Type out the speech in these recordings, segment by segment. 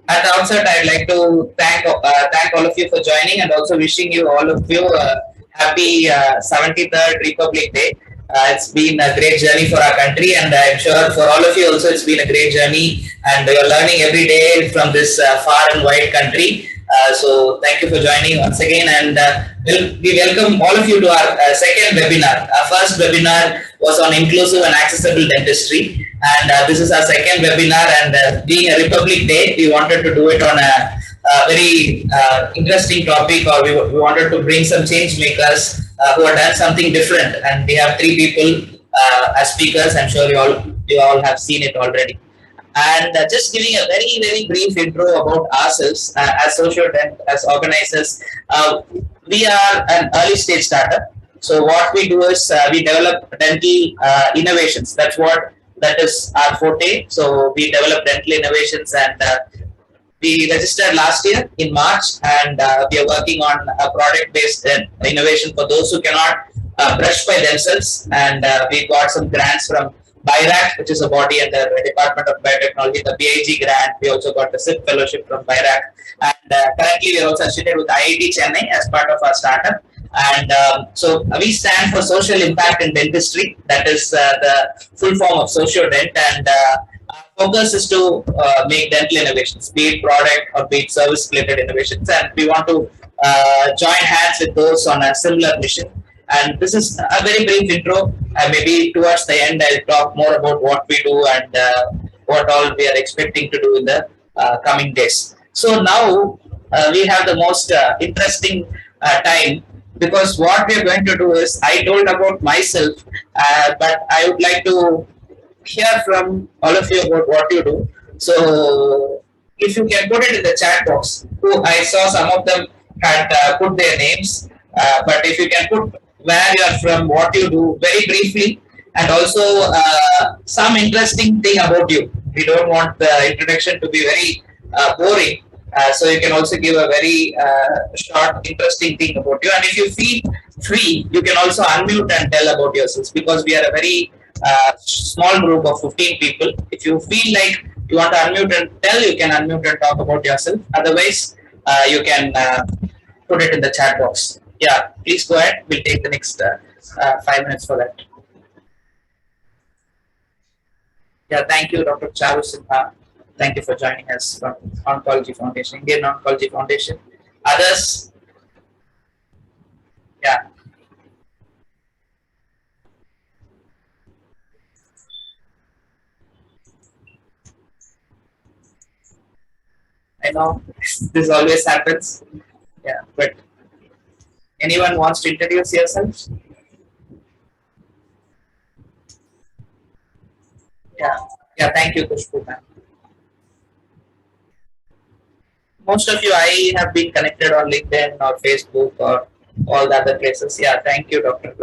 At the outset, I'd like to thank all of you for joining and also wishing you all of you a happy 73rd Republic Day. It's been a great journey for our country, and I'm sure for all of you also it's been a great journey, and you're learning every day from this far and wide country. So thank you for joining once again, and we welcome all of you to our second webinar. Our first webinar was on inclusive and accessible dentistry, and this is our second webinar, and being a Republic Day, we wanted to do it on a very interesting topic, or we wanted to bring some change makers who have done something different, and we have three people as speakers. I'm sure you all have seen it already. And just giving a very brief intro about ourselves as SocioDent, as organizers. We are an early stage startup. So what we do is we develop dental innovations. That is our forte. So we develop dental innovations, and we registered last year in March, and we are working on a product-based innovation for those who cannot brush by themselves. And we got some grants from Vaergal, which is a body under the Department of Biotechnology, the BIG grant. We also got the SIP fellowship from Vaergal. And currently, we are also associated with IIT Chennai as part of our startup. And so we stand for social impact in dentistry. That is the full form of SocioDent. And our focus is to make dental innovations, be it product or be it service related innovations. And we want to join hands with those on a similar mission. And this is a very brief intro. Maybe towards the end, I'll talk more about what we do and what all we are expecting to do in the coming days. So now we have the most interesting time, because what we are going to do is, I told about myself, but I would like to hear from all of you about what you do. So if you can put it in the chat box, I saw some of them had put their names, but if you can put where you are from, what you do, very briefly, and also some interesting thing about you. We don't want the introduction to be very boring, so you can also give a very short, interesting thing about you. And if you feel free, you can also unmute and tell about yourselves, because we are a very small group of 15 people. If you feel like you want to unmute and tell, you can unmute and talk about yourself. Otherwise, you can put it in the chat box. Yeah, please go ahead. We'll take the next 5 minutes for that. Yeah, thank you, Dr. Charu Sinha. Thank you for joining us from Oncology Foundation, Indian Oncology Foundation. Others? Yeah. I know this always happens. Yeah, but anyone wants to introduce yourselves? Yeah, thank you, Kushbu ma'am. Most of you, I have been connected on LinkedIn or Facebook or all the other places. Yeah, thank you, Dr.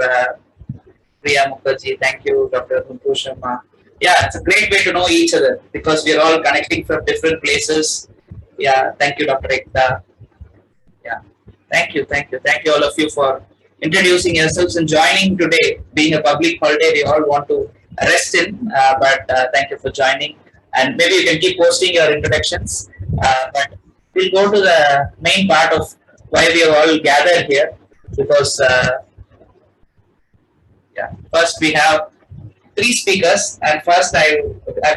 Priya Mukherjee. Thank you, Dr. Guntur Sharma. Yeah, it's a great way to know each other, because we are all connecting from different places. Yeah, thank you, Dr. Ekta. Yeah, thank you all of you for introducing yourselves and joining today. Being a public holiday, we all want to rest in, but thank you for joining. And maybe you can keep posting your introductions, but we'll go to the main part of why we are all gathered here, because first we have three speakers, and first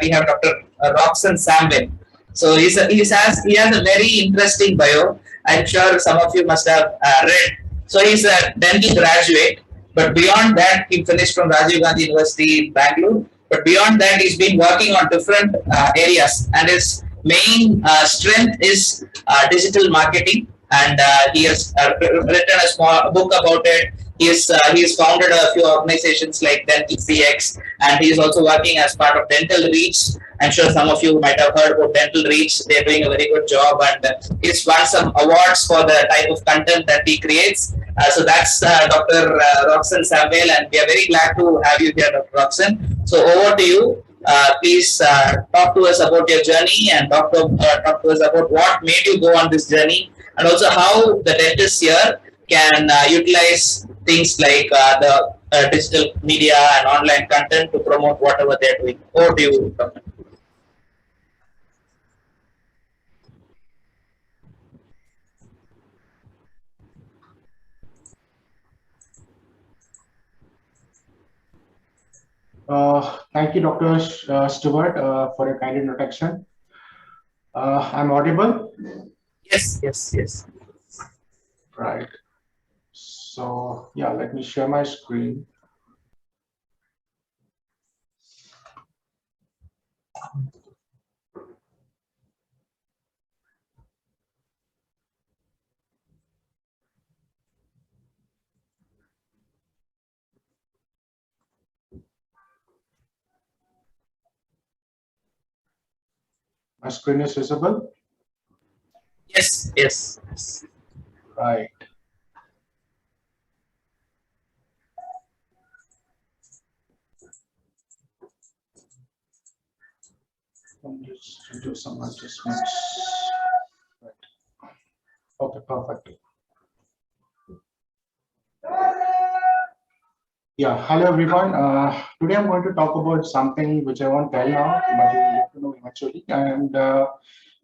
we have Dr. Roxanne Samwell. So he has a very interesting bio. I'm sure some of you must have read. So he's a dental graduate, but beyond that, he finished from Rajiv Gandhi University in Bangalore. But beyond that, he's been working on different areas, and his main strength is digital marketing. And he has written a small book about it. He has founded a few organizations like Dental CX, and he is also working as part of Dental Reach. I'm sure some of you might have heard about Dental Reach. They're doing a very good job, and he's won some awards for the type of content that he creates. So that's Dr. Roxanne Samwell, and we are very glad to have you here, Dr. Roxanne. So over to you. Please talk to us about your journey, and talk to us about what made you go on this journey, and also how the dentists here can utilize things like the digital media and online content to promote whatever they're doing. Over to you, Dr. Thank you, Dr. Stewart, for your kind introduction. I'm audible? Yes, yes, yes. Right. So, yeah, let me share my screen. My screen is visible? Yes, yes, yes. Right. Let me just do some adjustments. Right. Okay, perfect. Yeah, hello everyone. Today I'm going to talk about something which I won't tell now, but you will get to know eventually. And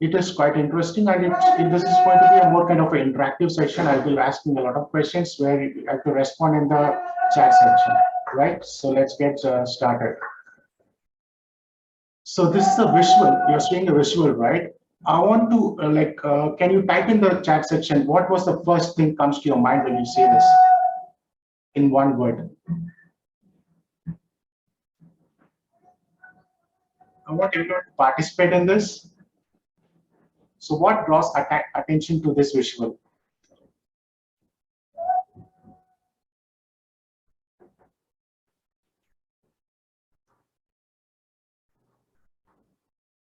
it is quite interesting, and this is going to be a more kind of an interactive session. I'll be asking a lot of questions where you have to respond in the chat section, right? So let's get started. So this is a visual. You're seeing a visual, right? I want to can you type in the chat section? What was the first thing comes to your mind when you say this in one word? I want everyone to participate in this. So what draws attention to this visual?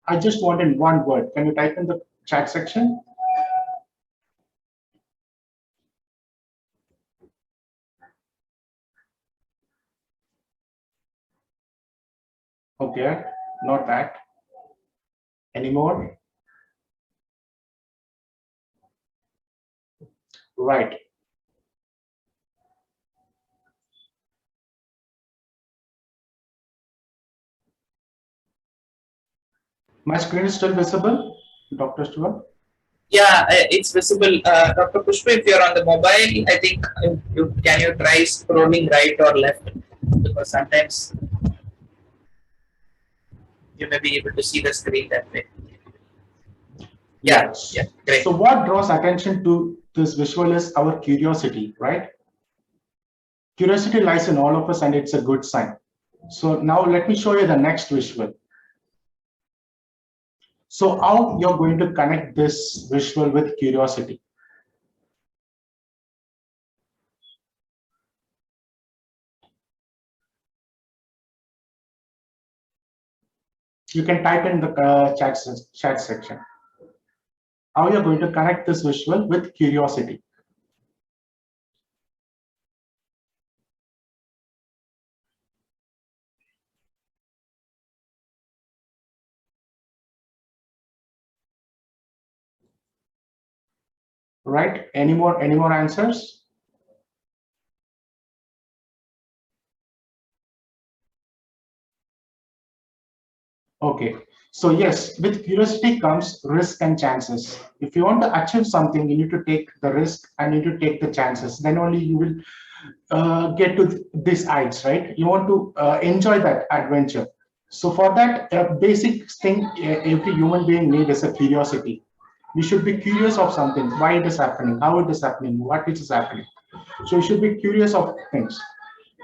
I just want in one word. Can you type in the chat section? Okay, not that. Any more? Right. My screen is still visible, Dr. Stewart? Yeah, it's visible. Dr. Pushpa, if you're on the mobile, I think can you try scrolling right or left? Because sometimes you may be able to see the screen that way. Yeah, Yes. yeah, great. So what draws attention to this visual is our curiosity, right? Curiosity lies in all of us, and it's a good sign. So now let me show you the next visual. So how you're going to connect this visual with curiosity? You can type in the chat section. How you're going to connect this visual with curiosity? Right? Any more answers? Okay. So yes, with curiosity comes risk and chances. If you want to achieve something, you need to take the risk and you need to take the chances. Then only you will get to these heights, right? You want to enjoy that adventure. So for that, a basic thing every human being needs is a curiosity. We should be curious of something, why it is happening, how it is happening, what it is happening. So you should be curious of things.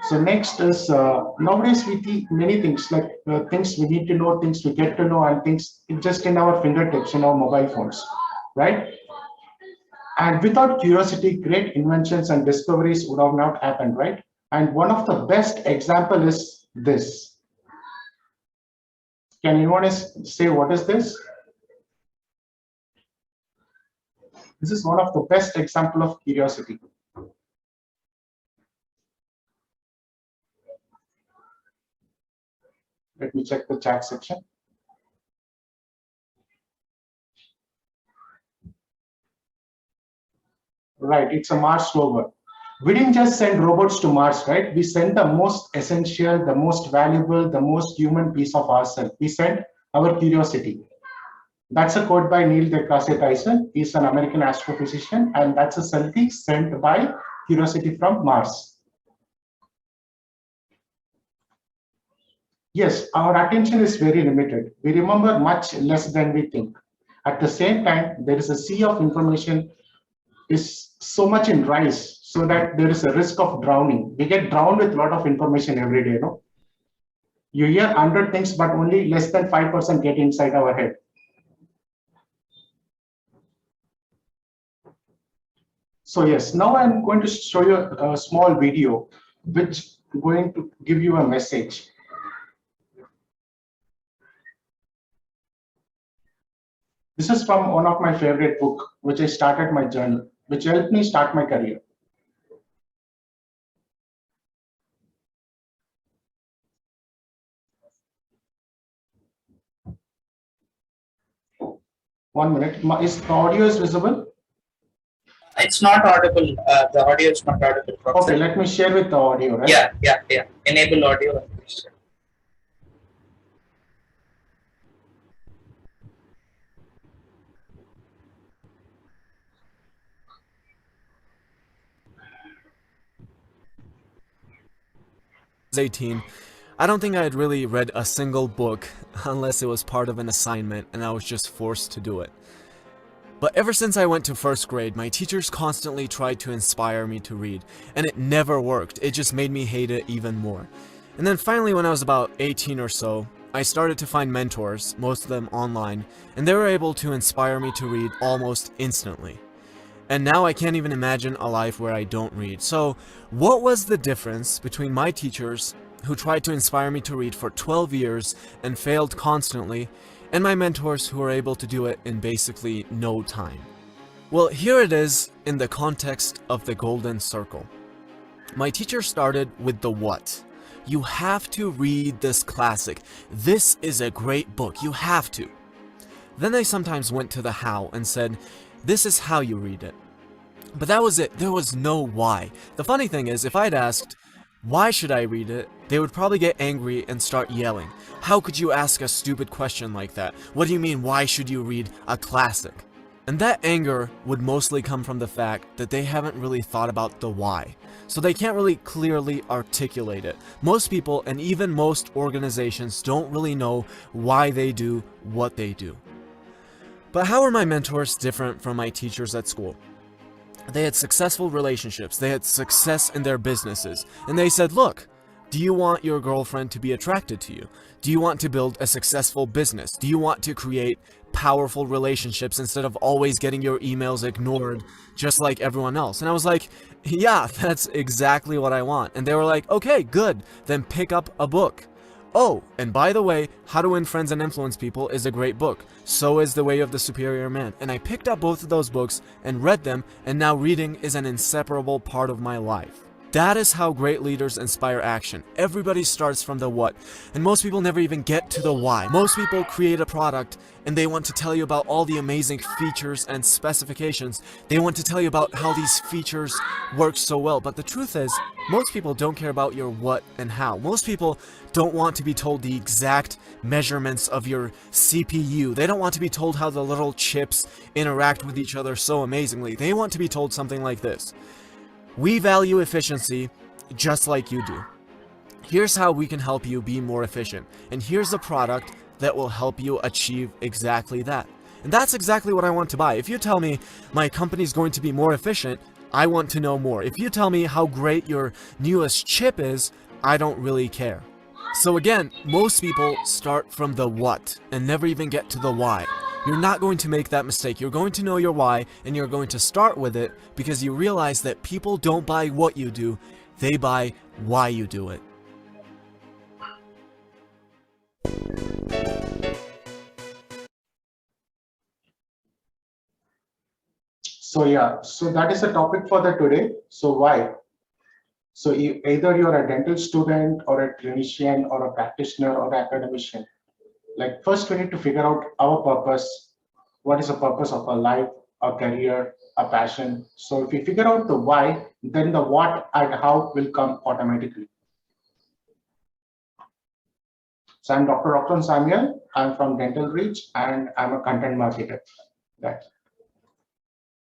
So next is nowadays we see many things like things we need to know, things we get to know, and things just in our fingertips in our mobile phones, right? And without curiosity, great inventions and discoveries would have not happened, right? And one of the best example is this. Can anyone say what is this? This is one of the best example of curiosity. Let me check the chat section. Right, it's a Mars rover. We didn't just send robots to Mars, right? We sent the most essential, the most valuable, the most human piece of ourselves. We sent our curiosity. That's a quote by Neil deGrasse Tyson. He's an American astrophysicist, and that's a selfie sent by Curiosity from Mars. Yes, our attention is very limited. We remember much less than we think. At the same time, there is a sea of information is so much in rise so that there is a risk of drowning. We get drowned with a lot of information every day. No, you hear 100 things, but only less than 5% get inside our head. So yes, now I'm going to show you a small video which is going to give you a message. This is from one of my favorite book, which I started my journey, which helped me start my career. One minute. Is the audio is visible? It's not audible. The audio is not audible. Okay, let me share with the audio, right? Yeah. Enable audio. I was 18, I don't think I had really read a single book unless it was part of an assignment and I was just forced to do it. But ever since I went to first grade, my teachers constantly tried to inspire me to read, and it never worked. It just made me hate it even more. And then finally, when I was about 18 or so, I started to find mentors, most of them online, and they were able to inspire me to read almost instantly. And now I can't even imagine a life where I don't read. So, what was the difference between my teachers, who tried to inspire me to read for 12 years and failed constantly, and my mentors who were able to do it in basically no time? Well, here it is in the context of the golden circle. My teacher started with the what. You have to read this classic. This is a great book. You have to. Then they sometimes went to the how and said, this is how you read it. But that was it. There was no why. The funny thing is, if I'd asked, why should I read it? They would probably get angry and start yelling. How could you ask a stupid question like that? What do you mean, why should you read a classic? And that anger would mostly come from the fact that they haven't really thought about the why. So they can't really clearly articulate it. Most people, and even most organizations, don't really know why they do what they do. But how are my mentors different from my teachers at school? They had successful relationships, they had success in their businesses, and they said, look, do you want your girlfriend to be attracted to you? Do you want to build a successful business? Do you want to create powerful relationships instead of always getting your emails ignored just like everyone else? And I was like, yeah, that's exactly what I want. And they were like, okay, good, then pick up a book. Oh, and by the way, How to Win Friends and Influence People is a great book. So is The Way of the Superior Man. And I picked up both of those books and read them, and now reading is an inseparable part of my life. That is how great leaders inspire action. Everybody starts from the what, and most people never even get to the why. Most people create a product and they want to tell you about all the amazing features and specifications. They want to tell you about how these features work so well, but the truth is, most people don't care about your what and how. Most people don't want to be told the exact measurements of your CPU. They don't want to be told how the little chips interact with each other so amazingly. They want to be told something like this: we value efficiency just like you do. Here's how we can help you be more efficient. And here's a product that will help you achieve exactly that. And that's exactly what I want to buy. If you tell me my company's going to be more efficient, I want to know more. If you tell me how great your newest chip is, I don't really care. So again, most people start from the what and never even get to the why. You're not going to make that mistake. You're going to know your why, and you're going to start with it because you realize that people don't buy what you do, they buy why you do it. So yeah, so that is the topic for the today. So why? So either you're a dental student or a clinician or a practitioner or academician. Like first we need to figure out our purpose. What is the purpose of our life, our career, our passion? So if we figure out the why, then the what and how will come automatically. So I'm Dr. Rockton Samuel. I'm from Dental Reach and I'm a content marketer. That.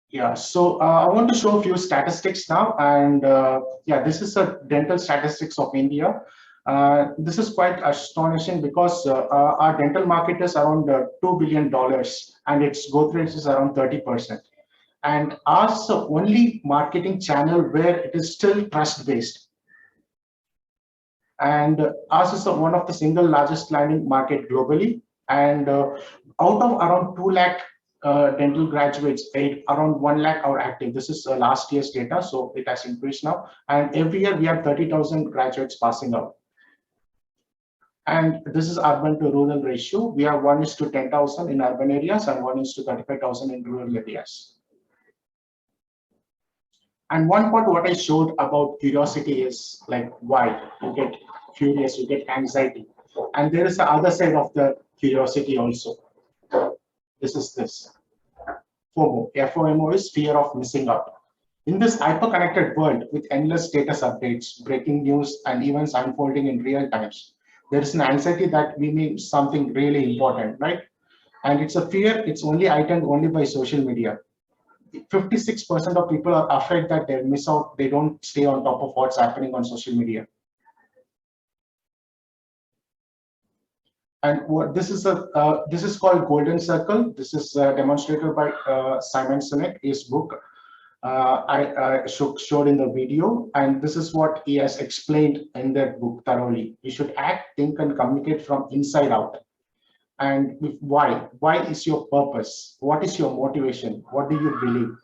Yeah, so I want to show a few statistics now, and yeah, this is a dental statistics of India. This is quite astonishing because our dental market is around $2 billion and its growth rate is around 30%. And ours is the only marketing channel where it is still trust based. And ours is one of the single largest landing market globally. And out of around 2 lakh dental graduates, around 1 lakh are active. This is last year's data, so it has increased now. And every year we have 30,000 graduates passing out. And this is urban to rural ratio. We have 1:10,000 in urban areas and 1:35,000 in rural areas. And one part what I showed about curiosity is like why you get curious, you get anxiety. And there is the other side of the curiosity also. This is this. FOMO. FOMO is fear of missing out. In this hyper-connected world with endless status updates, breaking news, and events unfolding in real times, there is an anxiety that we miss something really important, right? And it's a fear, it's only heightened only by social media. 56% of people are afraid that they'll miss out, they don't stay on top of what's happening on social media. And what this is called Golden Circle. This is demonstrated by Simon Sinek, his book. I showed in the video, and this is what he has explained in that book thoroughly. You should act, think, and communicate from inside out. And why? Why is your purpose? What is your motivation? What do you believe?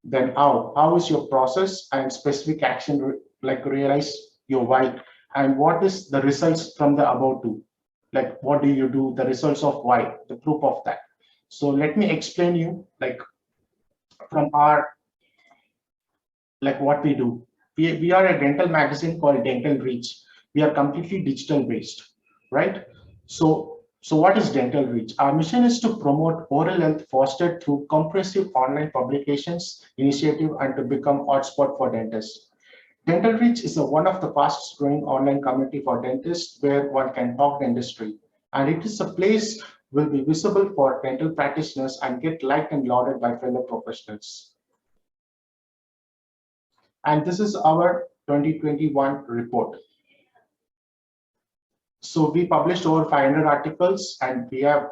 Then how? How is your process and specific action like realize your why? And what is the results from the above two? Like what do you do? The results of why? The proof of that. So let me explain you like from our like what we do. We are a dental magazine called Dental Reach. We are completely digital based, right? So what is Dental Reach? Our mission is to promote oral health fostered through comprehensive online publications, initiative, and to become hotspot for dentists. Dental Reach is one of the fastest growing online community for dentists where one can talk dentistry. And it is a place will be visible for dental practitioners and get liked and lauded by fellow professionals. And this is our 2021 report. So we published over 500 articles and we have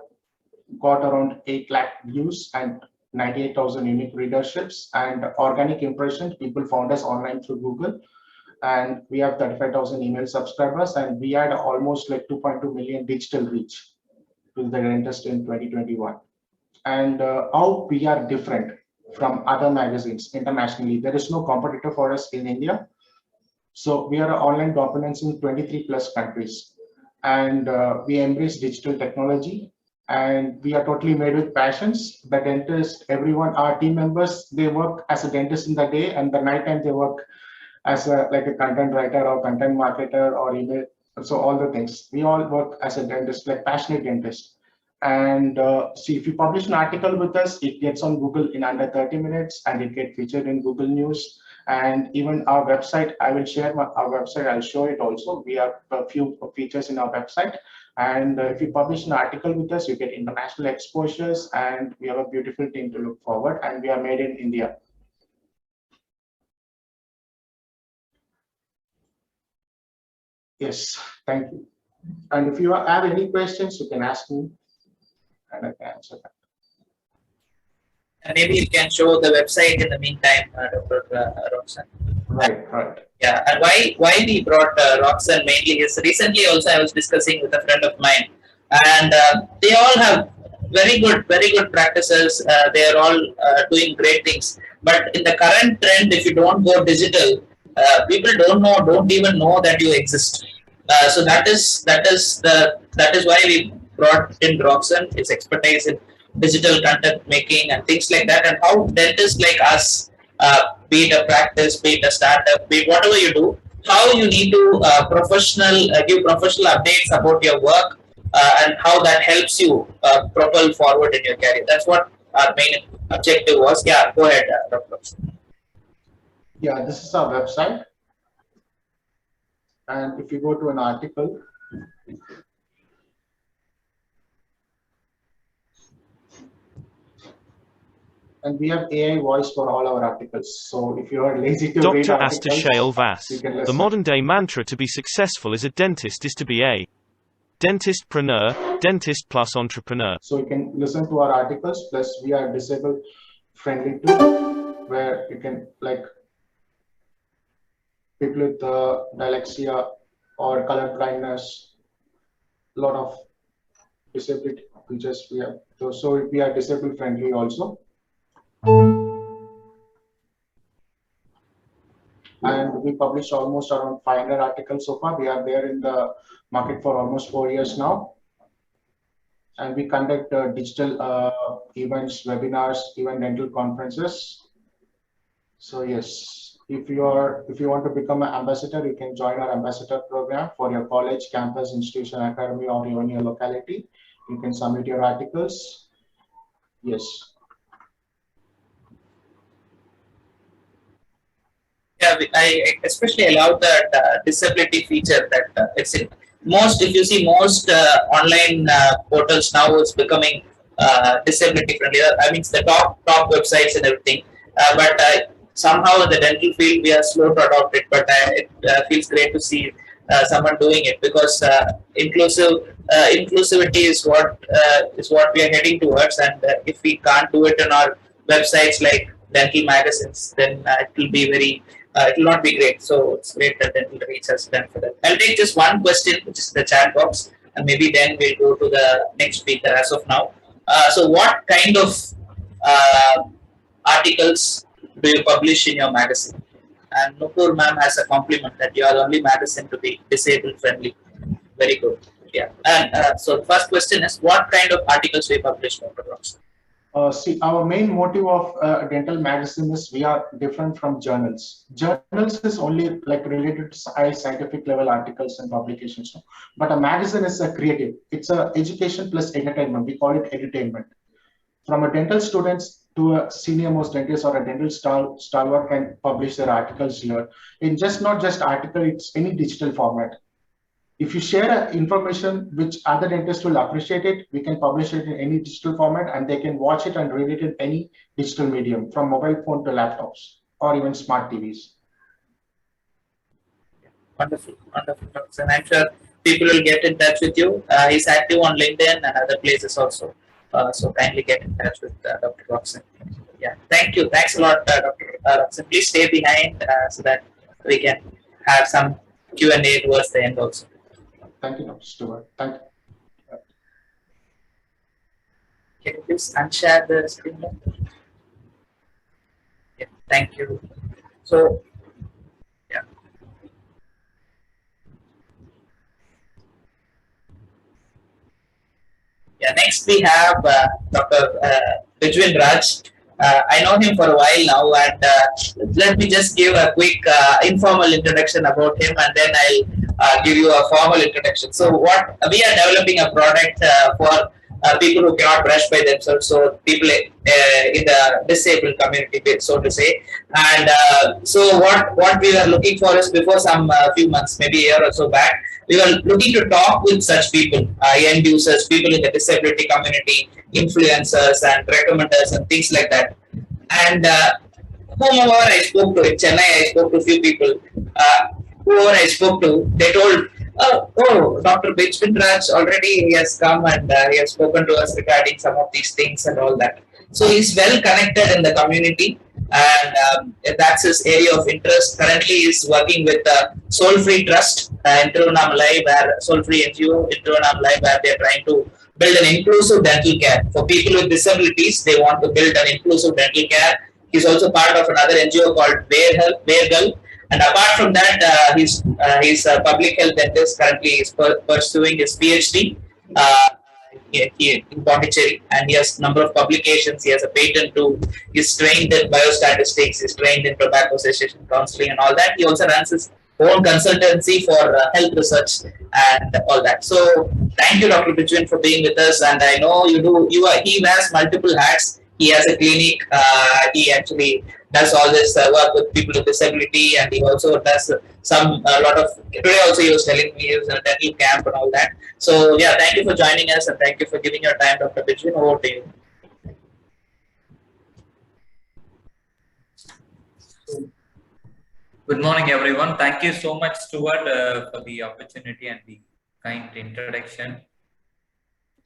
got around 8 lakh views and 98,000 unique readerships and organic impressions. People found us online through Google, and we have 35,000 email subscribers, and we had almost like 2.2 million digital reach to the dentist in 2021. And how we are different from other magazines internationally. There is no competitor for us in India. So we are online dominance in 23 plus countries. And we embrace digital technology, and we are totally made with passions. The dentist, everyone, our team members, they work as a dentist in the day, and the night time they work as like a content writer or content marketer or email. So all the things. We all work as a dentist, like passionate dentist. And see, if you publish an article with us, it gets on Google in under 30 minutes, and it gets featured in Google News. And even our website, I will share our website, I'll show it also. We have a few features in our website. And if you publish an article with us, you get international exposures, and we have a beautiful team to look forward, and we are made in India. Yes, thank you. And if you have any questions, you can ask me, and I can answer that. And maybe you can show the website in the meantime, Dr. Roxanne. Right. Yeah, and why we brought Roxanne mainly is recently also I was discussing with a friend of mine, and they all have very good practices. They are all doing great things. But in the current trend, if you don't go digital, people don't even know that you exist. So that is why we brought in Roxanne, his expertise in digital content making and things like that, and how dentists like us, be it a practice, be it a startup, be it whatever you do, how you need to give professional updates about your work, and how that helps you propel forward in your career. That's what our main objective was. Yeah, go ahead, Dr. Yeah, this is our website. And if you go to an article, and we have AI voice for all our articles. So if you are lazy to read Dr. articles, Astashale you Vas. can The listen. modern-day mantra to be successful as a dentist is to be a dentistpreneur, dentist plus entrepreneur. So you can listen to our articles. Plus, we are disabled friendly too, where you can like people with dyslexia or color blindness, a lot of disability features we have. So we are disabled friendly also. And we published almost around 500 articles so far. We are there in the market for almost 4 years now. And we conduct digital events, webinars, even dental conferences. So yes, if you want to become an ambassador, you can join our ambassador program for your college, campus, institution, academy, or even your locality. You can submit your articles. Yes. Yeah, I especially love that disability feature that it's in most. If you see most online portals now is becoming disability friendly. I mean, it's the top websites and everything. But somehow in the dental field we are slow to adopt it. But it feels great to see someone doing it because inclusivity is what we are heading towards. And if we can't do it on our websites like dental magazines, then it will be very it will not be great. So it's great that Dental Reach has done for that. I'll take just one question, which is the chat box, and maybe then we'll go to the next speaker as of now. So what kind of uh, articles do you publish in your magazine? And Nupur ma'am has a compliment that you are the only magazine to be disabled friendly. Very good. Yeah. And so the first question is, what kind of articles do you publish, Dr. Ross? See, our main motive of dental magazine is we are different from journals. Journals is only like related to high scientific level articles and publications. But a magazine is a creative. It's a education plus entertainment. We call it entertainment. From a dental students to a senior most dentist or a dental stalwart can publish their articles here. In just not just article, it's any digital format. If you share information which other dentists will appreciate it, we can publish it in any digital format and they can watch it and read it in any digital medium, from mobile phone to laptops or even smart TVs. Wonderful, wonderful. And I'm sure people will get in touch with you. He's active on LinkedIn and other places also. So kindly get in touch with Dr. Roxon. Yeah, thank you. Thanks a lot, Dr. Roxon. Please stay behind so that we can have some Q&A towards the end also. Thank you, Dr. Stewart. Thank you. Can you please unshare the screen? Yeah, thank you. So, yeah. Yeah, next we have Dr. Bijivin Raj. I know him for a while now, and let me just give a quick informal introduction about him, and then I'll give you a formal introduction. So, what we are developing a product for people who cannot brush by themselves, so people in the disabled community, so to say. And so, what we were looking for is before some few months, maybe a year or so back, we were looking to talk with such people, end users, people in the disability community, influencers and recommenders and things like that. And whomever I spoke to in Chennai, I spoke to a few people. Whoever I spoke to, they told, oh, Dr. Bijivin Raj already he has come and he has spoken to us regarding some of these things and all that. So he's well connected in the community, and that's his area of interest. Currently, he's working with Soulfree Trust in Tiruvannamalai, where Soulfree NGO in Tiruvannamalai, where they're trying to build an inclusive dental care for people with disabilities. They want to build an inclusive dental care. He's also part of another NGO called Vaergal. And apart from that, he's a public health dentist. Currently, he's pursuing his Ph.D. In Pondicherry, and he has a number of publications. He has a patent too. He's trained in biostatistics. He's trained in tobacco cessation counseling and all that. He also runs his own consultancy for health research and all that. So, thank you, Dr. Bijivin, for being with us. And I know you do. He wears multiple hats. He has a clinic. He actually does all this work with people with disability, and he also does a lot of. Today also he was telling me he was in a dental camp and all that. So yeah, thank you for joining us and thank you for giving your time, Dr. Bijivin. Over to you. Good morning, everyone. Thank you so much, Stuart, for the opportunity and the kind introduction.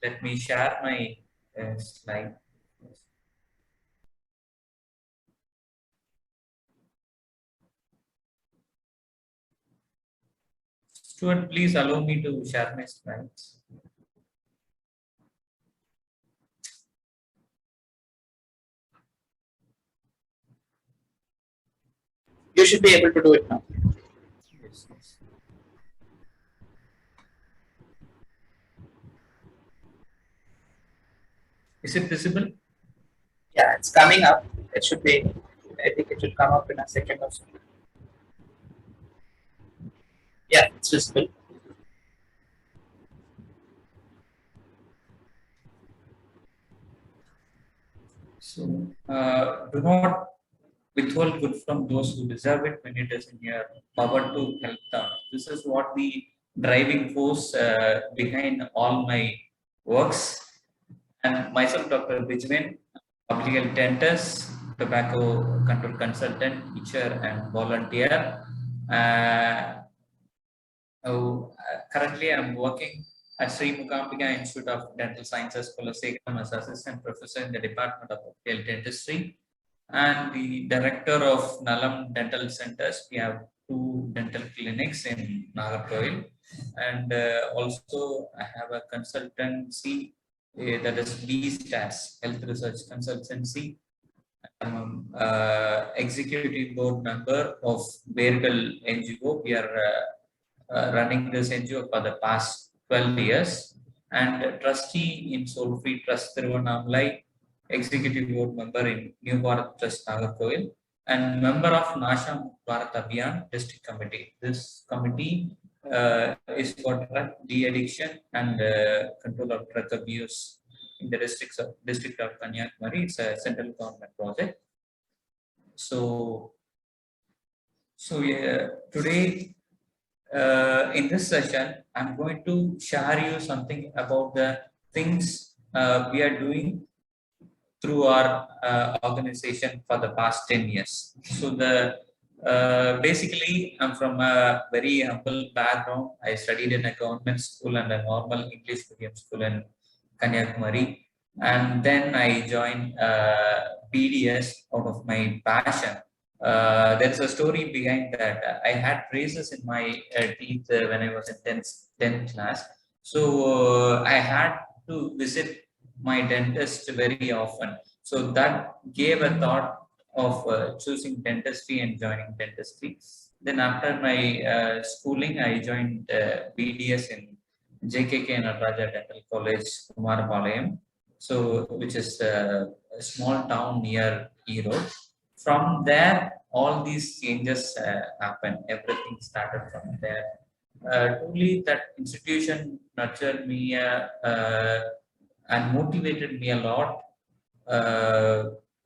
Let me share my slide. Stuart, please allow me to share my slides. You should be able to do it now. Yes, yes. Is it visible? Yeah, it's coming up. It should be. I think it should come up in a second or so. Yeah, it's visible. So, do not withhold good from those who deserve it when it is in your power to help them. This is what the driving force behind all my works. And myself, Dr. Bijivin, public health dentist, tobacco control consultant, teacher, and volunteer. Currently, I'm working at Sri Mookambika Institute of Dental Sciences, Colosseum, as assistant professor in the Department of Health Dentistry and the director of Nalam Dental Centers. We have 2 dental clinics in Nagarkoil, and also I have a consultancy that is BStatz Health Research Consultancy. Executive board member of Vaergal NGO. We are running this NGO for the past 12 years, and trustee in Soulfree Trust Thiruvannamalai, executive board member in New Bharat Trust Nagarkoil, and member of Nasha Bharat Abhiyan District Committee. This committee is for drug de-addiction and control of drug abuse in the district of Kanyakumari. It's a central government project. So yeah, today in this session, I'm going to share you something about the things we are doing through our organization for the past 10 years. So basically, I'm from a very humble background. I studied in a government school and a normal English medium school in Kanyakumari. And then I joined BDS out of my passion. There's a story behind that. I had braces in my teeth when I was in 10th class. So I had to visit my dentist very often. So that gave a thought of choosing dentistry and joining dentistry. Then after my schooling, I joined BDS in JKK Nataraja Dental College, Kumarapalayam. So which is a small town near Erode. From there, all these changes happen. Everything started from there. Truly, that institution nurtured me and motivated me a lot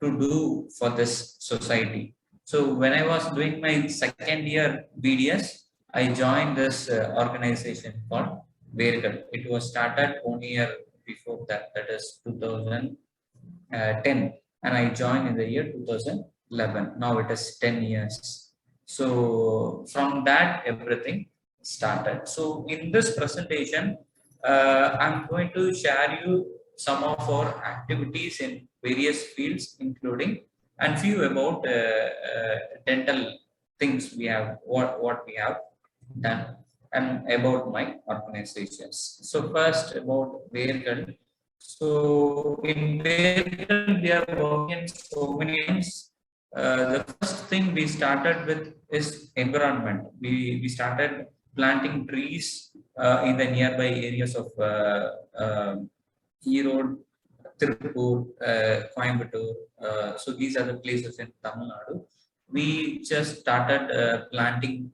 to do for this society. So when I was doing my second year BDS, I joined this organization called Vaergal. It was started 1 year before that, that is 2010, and I joined in the year 2011. Now it is 10 years. So from that, everything started. So in this presentation, I'm going to share you some of our activities in various fields, including and few about dental things we have, what we have done, and about my organizations. So first about Vaergal. So in Vaergal, we are working in so many things. The first thing we started with is environment. We started planting trees in the nearby areas of Erode, Tirupur, Coimbatore. So these are the places in Tamil Nadu. We just started planting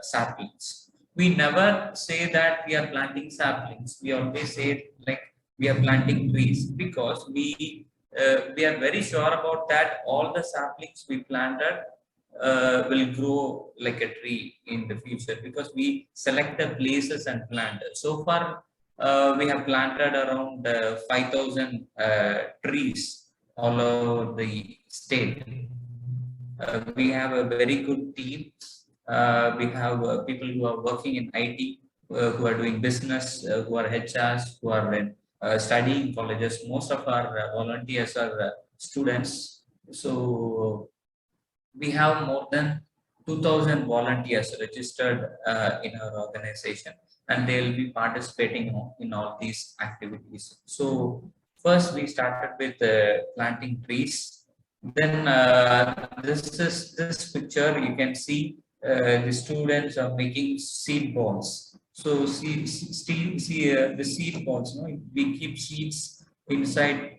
saplings. We never say that we are planting saplings. We always say like we are planting trees, because we are very sure about that all the saplings we planted will grow like a tree in the future, because we select the places and plant. So far, we have planted around 5,000 trees all over the state. We have a very good team. We have people who are working in IT, who are doing business, who are HRs, who are in, studying colleges. Most of our volunteers are students. So we have more than 2,000 volunteers registered in our organization, and they will be participating in all these activities. So first we started with planting trees. Then this picture you can see the students are making seed balls. So see the seed balls. No, we keep seeds inside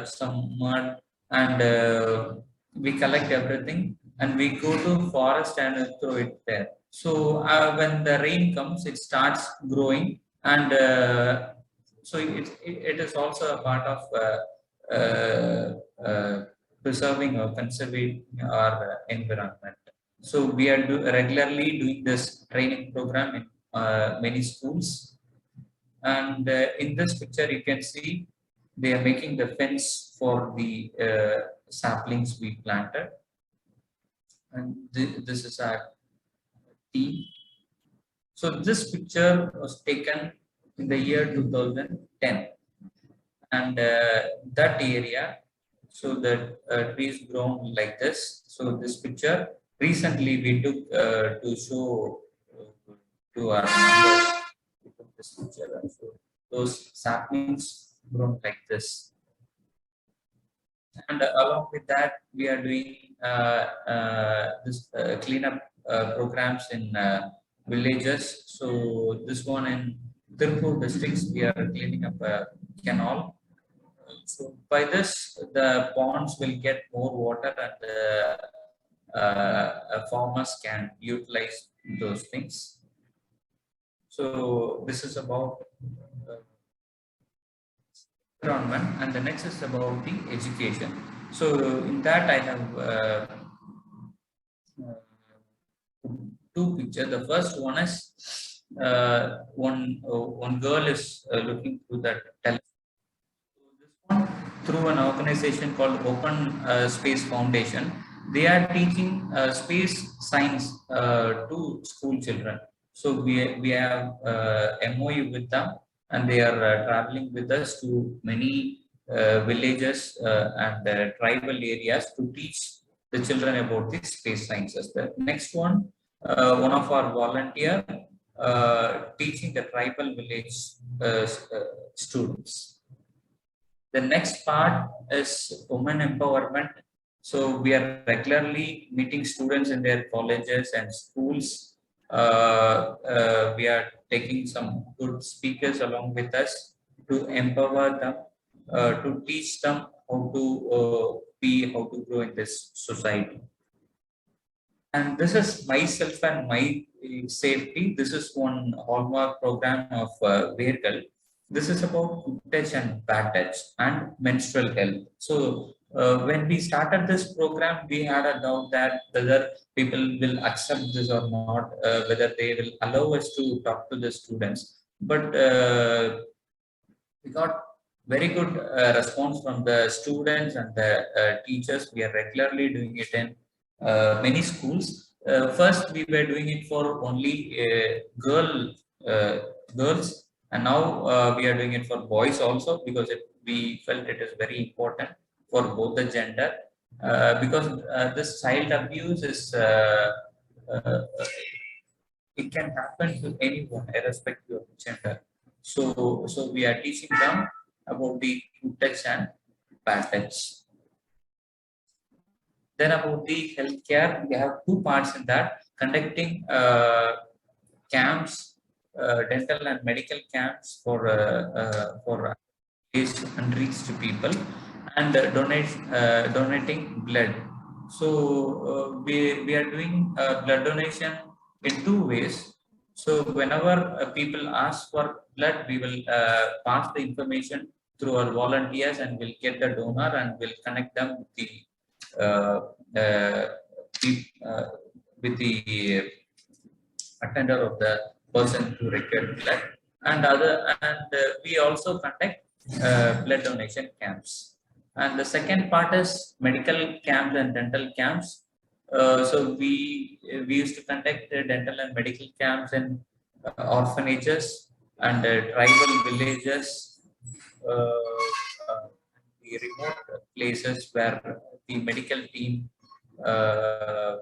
some mud, and we collect everything and we go to forest and throw it there. So when the rain comes, it starts growing, and so it is also a part of preserving or conserving our environment. So we are regularly doing this training program in many schools. And in this picture, you can see they are making the fence for the saplings we planted. And this is our team. So this picture was taken in the year 2010, and that area, so the trees grown like this. So this picture recently we took to show to our members. We took this picture and so those saplings grown like this. And along with that, we are doing this cleanup programs in villages. So this one in Tirupur districts, we are cleaning up a canal. So by this, the ponds will get more water, and farmers can utilize those things. So this is about environment, and the next is about the education. So in that I have two pictures. The first one is one girl is looking through that telescope. This one through an organization called Open Space Foundation. They are teaching space science to school children. So we have MOU with them, and they are traveling with us to many villages and tribal areas to teach the children about the space sciences. The next one, one of our volunteer teaching the tribal village students. The next part is women empowerment. So we are regularly meeting students in their colleges and schools. We are taking some good speakers along with us to empower them, to teach them how to how to grow in this society. And this is myself and my safety. This is one hallmark program of Vaergal. This is about good touch and bad touch and menstrual health. So when we started this program, we had a doubt that whether people will accept this or not, whether they will allow us to talk to the students. But we got very good response from the students and the teachers. We are regularly doing it in many schools. First, we were doing it for only girls, and now we are doing it for boys also, because we felt it is very important for both the gender, because this child abuse is it can happen to anyone irrespective of gender. So we are teaching them about the good touch and bad touch. Then about the healthcare, we have two parts in that: conducting camps, dental and medical camps for unreached people, and donating blood. So we are doing blood donation in two ways. So whenever people ask for blood, we will pass the information through our volunteers, and we'll get the donor, and we'll connect them with the attender of the person who required blood, and we also conduct blood donation camps. And the second part is medical camps and dental camps. So we used to conduct dental and medical camps in orphanages and tribal villages, the remote places where the medical team uh,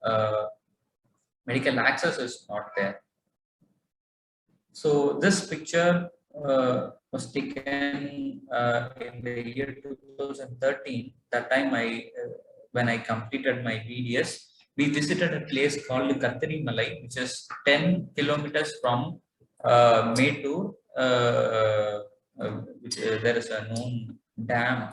uh, medical access is not there. So this picture was taken in the year 2013. That time when I completed my BDS, we visited a place called Kattari Malai, which is 10 kilometers from Mettur, there is a known dam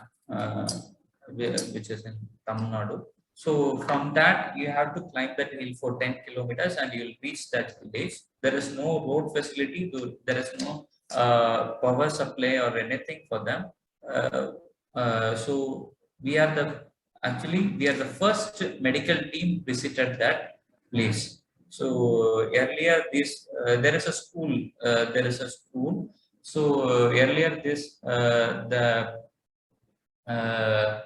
which is in Tamil Nadu. So from that, you have to climb that hill for 10 kilometers and you will reach that village. There is no road facility, there is no power supply or anything for them. So we are the first medical team visited that place. So earlier there is a school. So earlier uh, uh,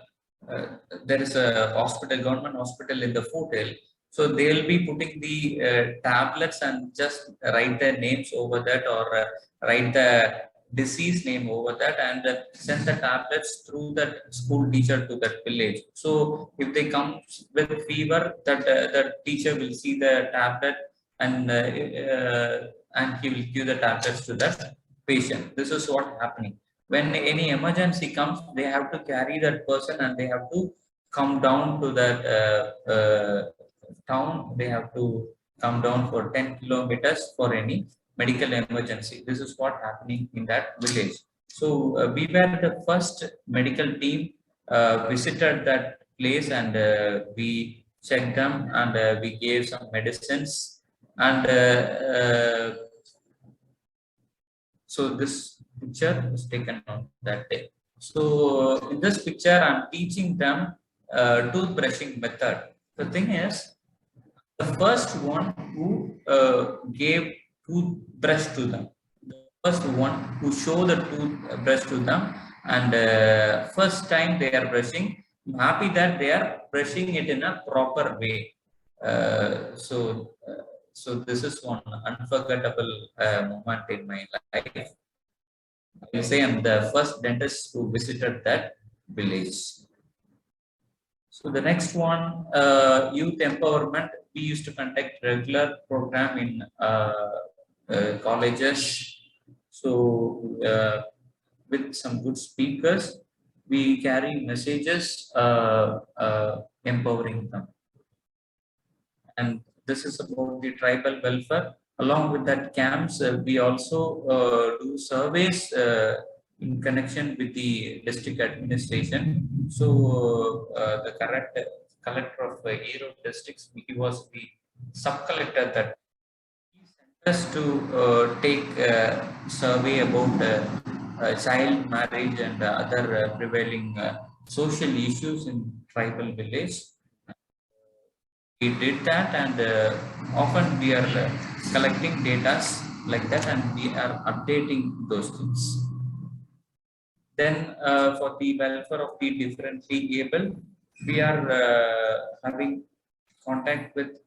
there is a hospital, government hospital in the foothill. So they'll be putting the tablets and just write their names over that, or write the disease name over that, and send the tablets through that school teacher to that village. So if they come with fever, that teacher will see the tablet, and he will give the tablets to that patient. This is what happening. When any emergency comes, they have to carry that person and they have to come down to that town. They have to come down for 10 kilometers for any medical emergency. This is what happening in that village. So we were the first medical team visited that place, and we checked them, and we gave some medicines, and so this picture was taken on that day. So in this picture, I'm teaching them toothbrushing method. The thing is, the first one who gave toothbrush to them, the first one who showed the toothbrush to them, and first time they are brushing, I'm happy that they are brushing it in a proper way. So this is one unforgettable moment in my life. I will say I'm the first dentist who visited that village. So the next one, youth empowerment. We used to conduct regular program in colleges. So with some good speakers, we carry messages empowering them. And this is about the tribal welfare. Along with that camps, we also do surveys in connection with the district administration. So the correct collector of Erode districts, he was the sub-collector that he sent us to take survey about child marriage and other prevailing social issues in tribal village. We did that, and often we are collecting data like that, and we are updating those things. Then for the welfare of the differently able, we are having contact with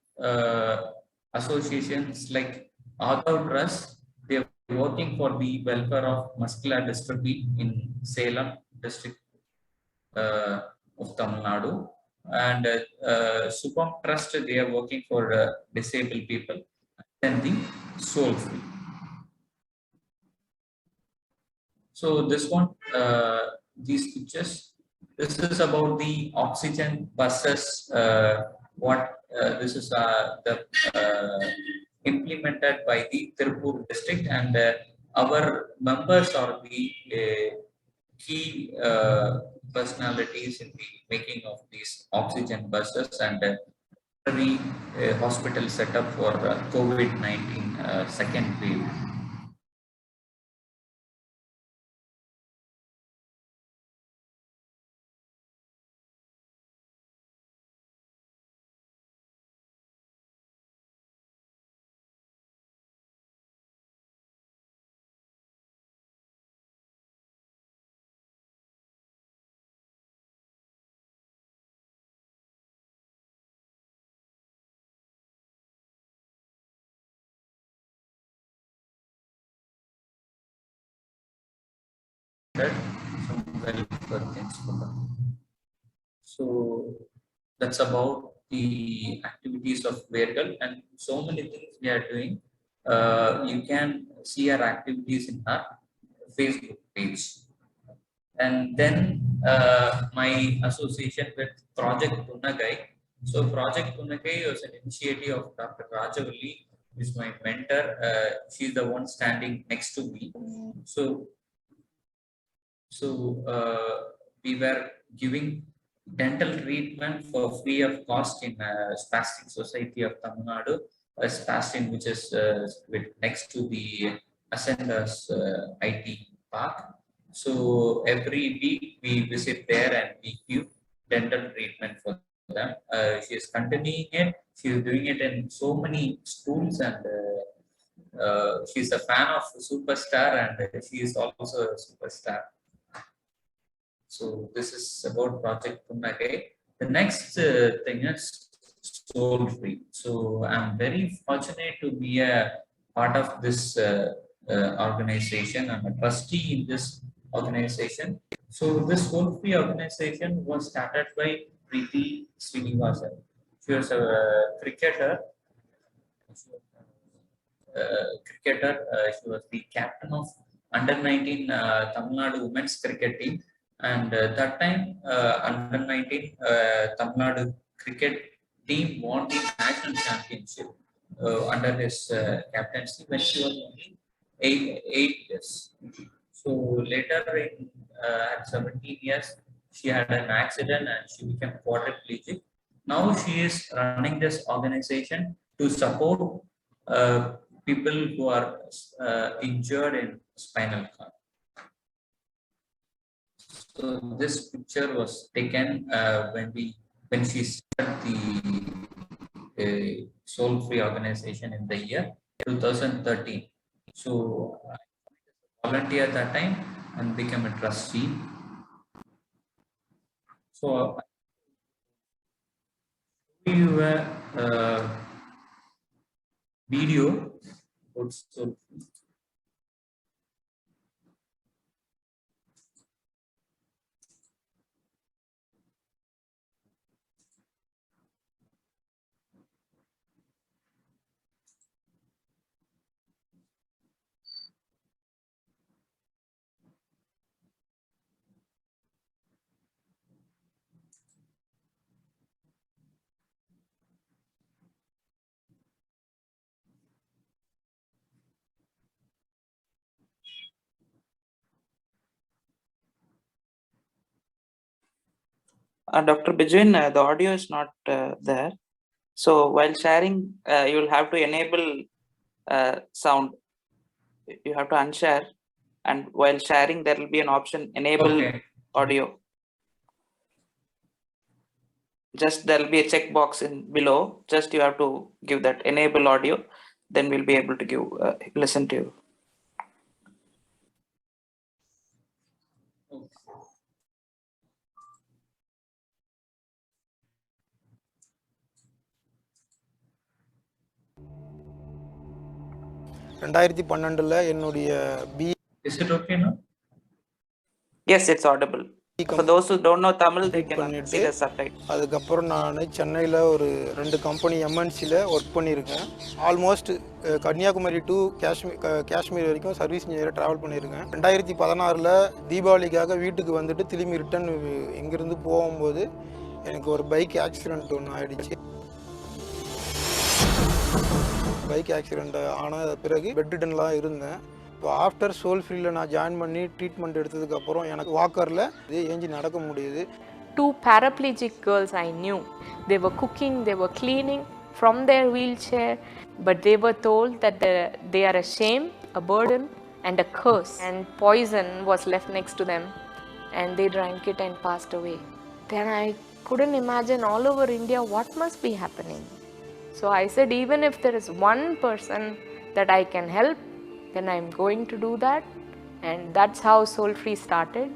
associations like Aadhav Trust. They are working for the welfare of muscular dystrophy in Salem district of Tamil Nadu. And Supam Trust, they are working for disabled people. And the Soulfree. So this one, these pictures, this is about the oxygen buses. This is implemented by the Tirupur district, and our members are the key personalities in the making of these oxygen buses, and the hospital setup for COVID-19 second wave. some welfare things for them. So that's about the activities of Vaergal, and so many things we are doing. You can see our activities in our Facebook page. And then my association with Project Punagai. So Project Punagai was an initiative of Dr. Rajavalli, who is my mentor. She's the one standing next to me. So we were giving dental treatment for free of cost in Spastic Society of Tamil Nadu, a Spastic which is next to the Ascendas IT Park. So every week we visit there and we give dental treatment for them. She is continuing it. She is doing it in so many schools, and she's a fan of Superstar, and she is also a superstar. So this is about Project Punagai. The next thing is Soulfree. So I'm very fortunate to be a part of this organization. I'm a trustee in this organization. So this Soulfree organization was started by Preeti Srinivasan. She was a cricketer. She was the captain of under-19 Tamil Nadu women's cricket team. And that time, under-19 Tamil Nadu cricket team won the national championship under his captaincy when she was only 8 years. So later, at 17 years, she had an accident and she became quadriplegic. Now she is running this organization to support people who are injured in spinal cord. So this picture was taken when she started the Soulfree organization in the year 2013. So I volunteered at that time and became a trustee. So you were video about Soulfree. Dr. Bijivin, the audio is not there. So while sharing, you will have to enable sound. You have to unshare, and while sharing, there will be an option enable audio. Just there will be a checkbox in below. Just you have to give that enable audio. Then we'll be able to give listen to you. Is it okay now? Yes, it's audible. For those who don't know Tamil, they can see the subtitle. அதுக்கப்புறம் நான் சென்னையில் ஒரு 2 company எம்என்சியில் work பண்ணியிருக்கேன். Almost Kanyakumari to Kashmir வரைக்கும் service இன்ஜினியராக travel பண்ணியிருக்கேன். 2016 தீபாவளிக்காக வீட்டுக்கு வந்துட்டு திரும்பி ரிட்டன் இங்கேருந்து போகும்போது எனக்கு ஒரு பைக் ஆக்சிடெண்ட் ஒன்று ஆகிடுச்சு. பைக் ஆக்சிடெண்ட் ஆன பிறகு பெட்ரிடன்லாம் இருந்தேன். இப்போ ஆஃப்டர் சோல்ஃப்ரீல நான் ஜாயின் பண்ணி ட்ரீட்மெண்ட் எடுத்ததுக்கப்புறம் எனக்கு வாக்கரில் ஏஞ்சி நடக்க முடியுது. 2 paraplegic girls I knew. They were cooking, they were cleaning from their wheelchair, but they were told that they are a shame, a burden, and a curse. And poison was left next to them, and they drank it and passed away. Then I couldn't imagine all over India what must be happening. So I said, even if there is one person that I can help, then I'm going to do that. And that's how Soulfree started.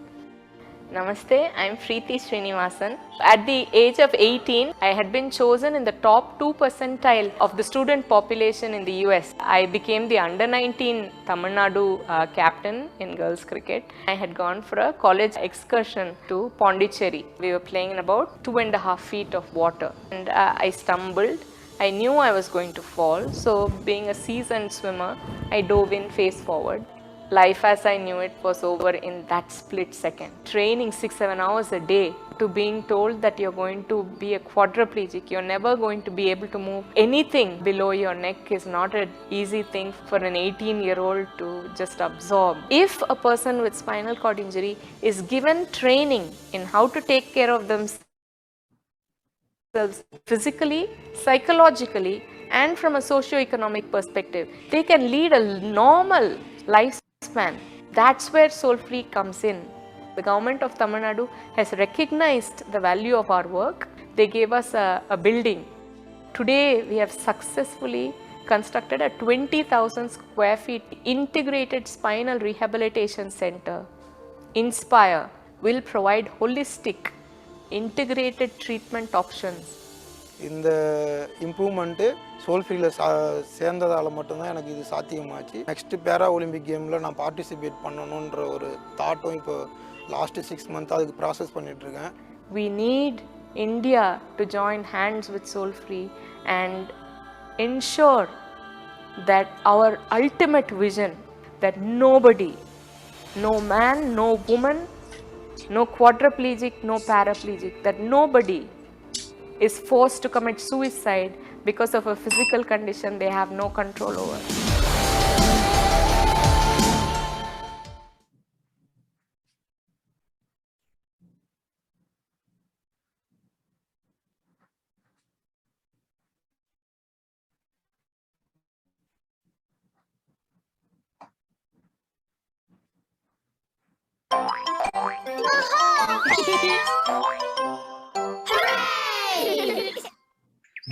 Namaste, I'm Preeti Srinivasan. At the age of 18, I had been chosen in the top 2 percentile of the student population in the US. I became the under 19 Tamil Nadu captain in girls cricket. I had gone for a college excursion to Pondicherry. We were playing in about 2.5 feet of water, and I stumbled. I knew I was going to fall, so being a seasoned swimmer, I dove in face forward. Life as I knew it was over in that split second. Training 6-7 hours a day to being told that you're going to be a quadriplegic, you're never going to be able to move anything below your neck is not an easy thing for an 18-year-old to just absorb. If a person with spinal cord injury is given training in how to take care of themselves physically, psychologically, and from a socio-economic perspective, they can lead a normal lifespan. That's where Soulfree comes in. The government of Tamil Nadu has recognized the value of our work. They gave us a building. Today, we have successfully constructed a 20,000 square feet integrated spinal rehabilitation center. Inspire will provide holistic integrated treatment options. இந்த improvement சோல்ஃப்ரீல சேர்ந்ததால் மட்டும்தான் எனக்கு இது சாத்தியமாச்சு. Next பேரா Olympic கேமில் நான் participate பண்ணணுன்ற ஒரு தாட்டும் இப்போ லாஸ்ட்டு 6 months அதுக்கு ப்ராசஸ் பண்ணிகிட்ருக்கேன். We need India to join hands with Soulfree and ensure that our ultimate vision, that nobody, no man, no woman, no quadriplegic, no paraplegic, that nobody is forced to commit suicide because of a physical condition they have no control over.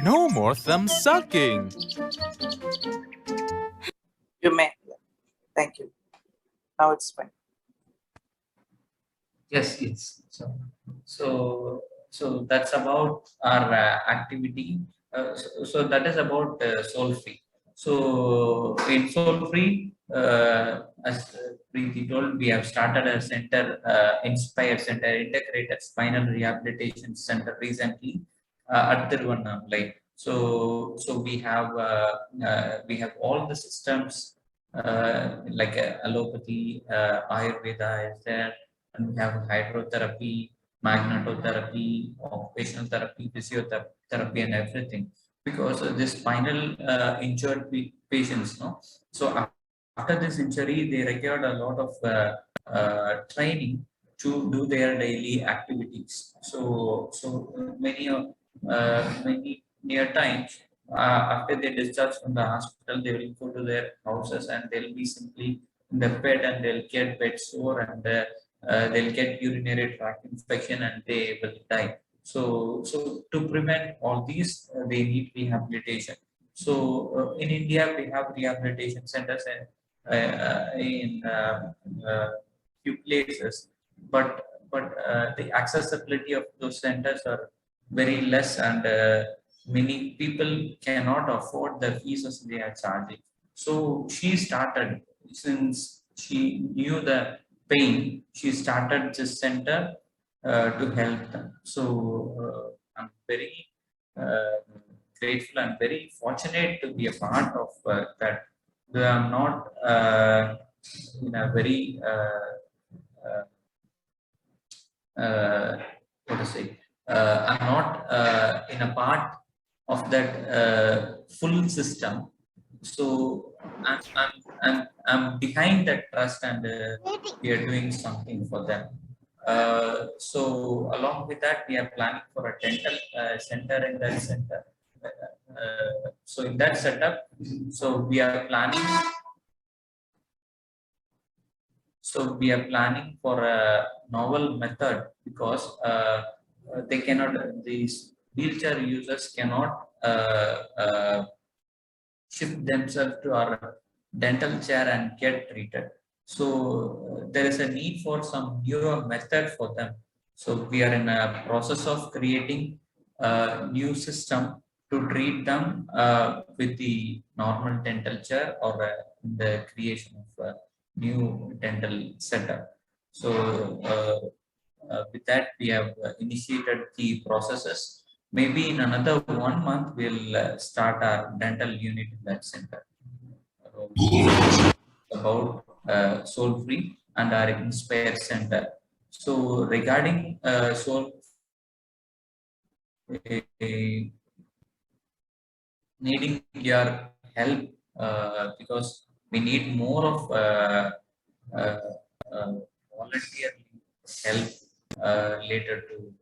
No more thumb sucking. You may. Thank you. Now it's fine. Yes, yes. So that's about our activity. So that is about Soulfree. So in Soulfree, as Preeti told, we have started a center, Inspire Center, Integrated Spinal Rehabilitation Center recently at Tiruvannamalai. So we have all the systems like allopathy, Ayurveda is there, and we have hydrotherapy, magnetotherapy, occupational therapy, physiotherapy, and everything. Because this spinal injured patients, no. So after this injury, they required a lot of training to do their daily activities. So many near times after they discharge from the hospital, they will go to their houses and they'll be simply in the bed and they'll get bed sore and they'll get urinary tract infection and they will die. So to prevent all these, they need rehabilitation. So in India, we have rehabilitation centers in few places, but the accessibility of those centers are very less, and many people cannot afford the fees they are charging. So she started, since she knew the pain, she started this center to help them. So I'm very grateful and very fortunate to be a part of that. I'm not in a very what to say, I'm not in a part of that full system. So I'm behind that trust, and we are doing something for them. So along with that, we are planning for a dental center in that center. So in that setup, so we are planning. So we are planning for a novel method, because they cannot, these wheelchair users cannot shift themselves to our dental chair and get treated. So there is a need for some newer method for them. So we are in a process of creating a new system to treat them with the normal dental chair or the creation of a new dental setup. So with that, we have initiated the processes. Maybe in another 1 month, we'll start our dental unit in that center. About Soulfree and our Inspire Center. So regarding Soul, needing your help because we need more of uh, volunteer help related to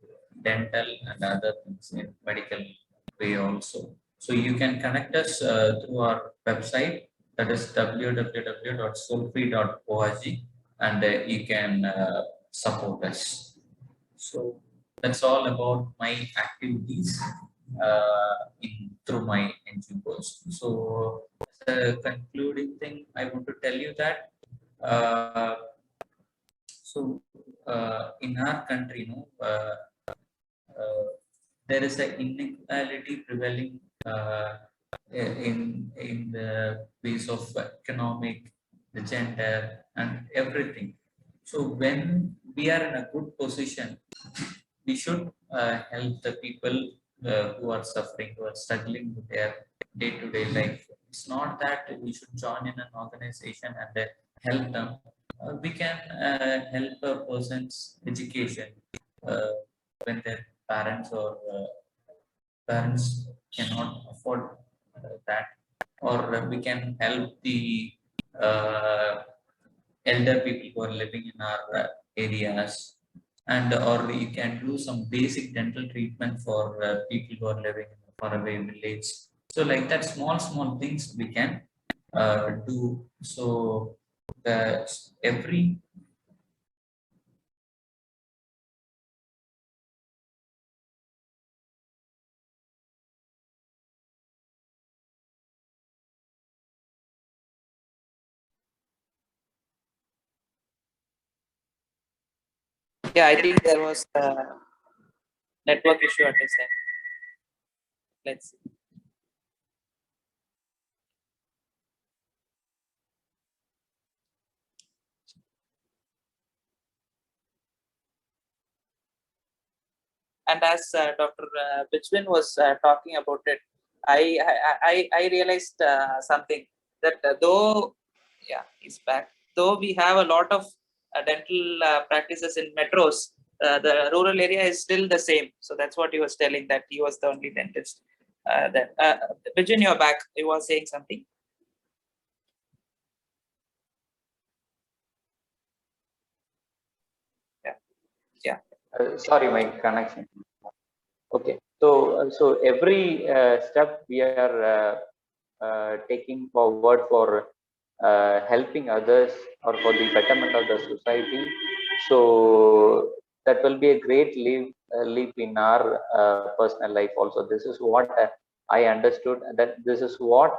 dental and other things in medical way also. So you can connect us through our website, that is www.soulfree.org, and you can support us. So that's all about my activities through my NGOs. So as a concluding thing, I want to tell you that in our country, there is an inequality prevailing in the ways of economic, the gender, and everything. So when we are in a good position, we should help the people who are suffering, who are struggling with their day-to-day life. It's not that we should join in an organization and help them. We can help a person's education when their parents or parents cannot afford that, or we can help the elder people who are living in our areas, and or you can do some basic dental treatment for people who are living in a faraway village. So like that, small things we can do. So every Yeah, I think there was a network issue at this end. Let's see. And as Dr. Bijivin was talking about it, I realized something, that though, yeah, he's back. Though we have a lot of dental practices in metros, the rural area is still the same. So that's what he was telling, that he was the only dentist. Bijivin, you're back. You were saying something. Yeah. Sorry, my connection. Okay, so every step we are taking forward for helping others or for the betterment of the society. So that will be a great leap in our personal life also. This is what I understood, that this is what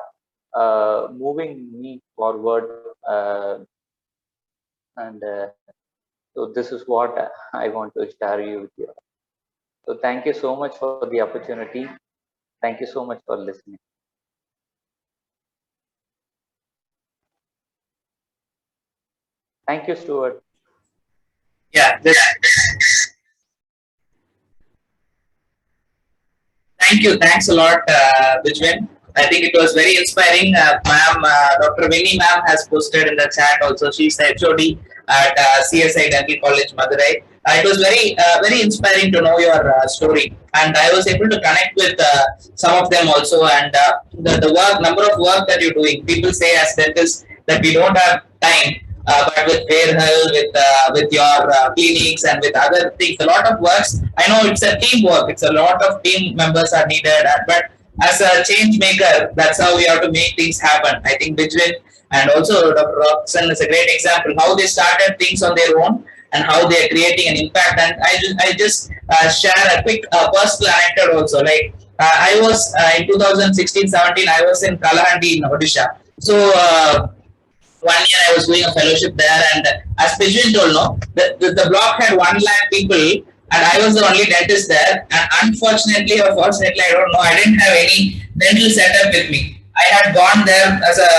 moving me forward, and so this is what I want to share you with you. So thank you so much for the opportunity. Thank you so much for listening. Thank you, Stuart. Yeah. Thank you. Thanks a lot, Bijivin. I think it was very inspiring. Ma'am, Dr. Vinny ma'am has posted in the chat also. She's the HOD at CSI Dental College, Madurai. It was very inspiring to know your story, and I was able to connect with some of them also. And the number of work that you're doing. People say as dentists that we don't have time, but with Vaergal, with your clinics and with other things, a lot of works. I know it's a teamwork. It's a lot of team members are needed, but as a change maker, that's how we have to make things happen. I think Bijivin and also Dr. Roxanne is a great example how they started things on their own and how they are creating an impact. And I just share a quick personal anecdote also. Like I was in 2016-17, I was in Kalahandi in Odisha. So 1 year I was doing a fellowship there, and as Bijivin told, no, the block had 1 lakh people, and I was the only dentist there. And unfortunately or fortunately, I don't know, I didn't have any dental setup with me. I had gone there as a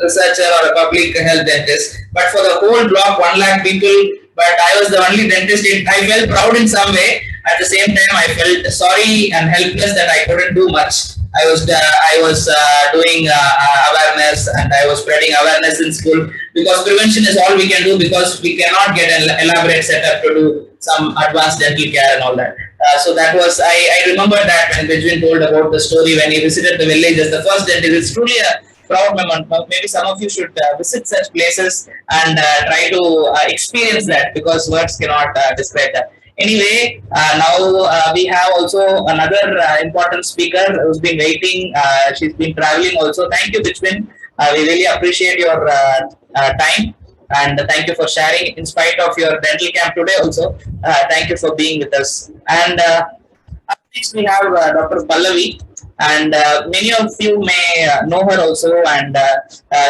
researcher or a public health dentist, but for the whole block, 1 lakh people, but I was the only dentist. I felt proud in some way. At the same time, I felt sorry and helpless that I couldn't do much. I was doing awareness, and I was spreading awareness in school, because prevention is all we can do, because we cannot get an elaborate setup to do some advanced dental care and all that. So that was, I remember that when Bijivin told about the story when he visited the village as the first dentist. It's truly a proud moment. Maybe some of you should visit such places and try to experience that, because words cannot describe that. Anyway, now we have also another important speaker who's been waiting. She's been traveling also. Thank you, Bijivin. We really appreciate your time, and thank you for sharing in spite of your dental camp today also. Thank you for being with us. And next we have Dr. Pallavi, and many of you may know her also, and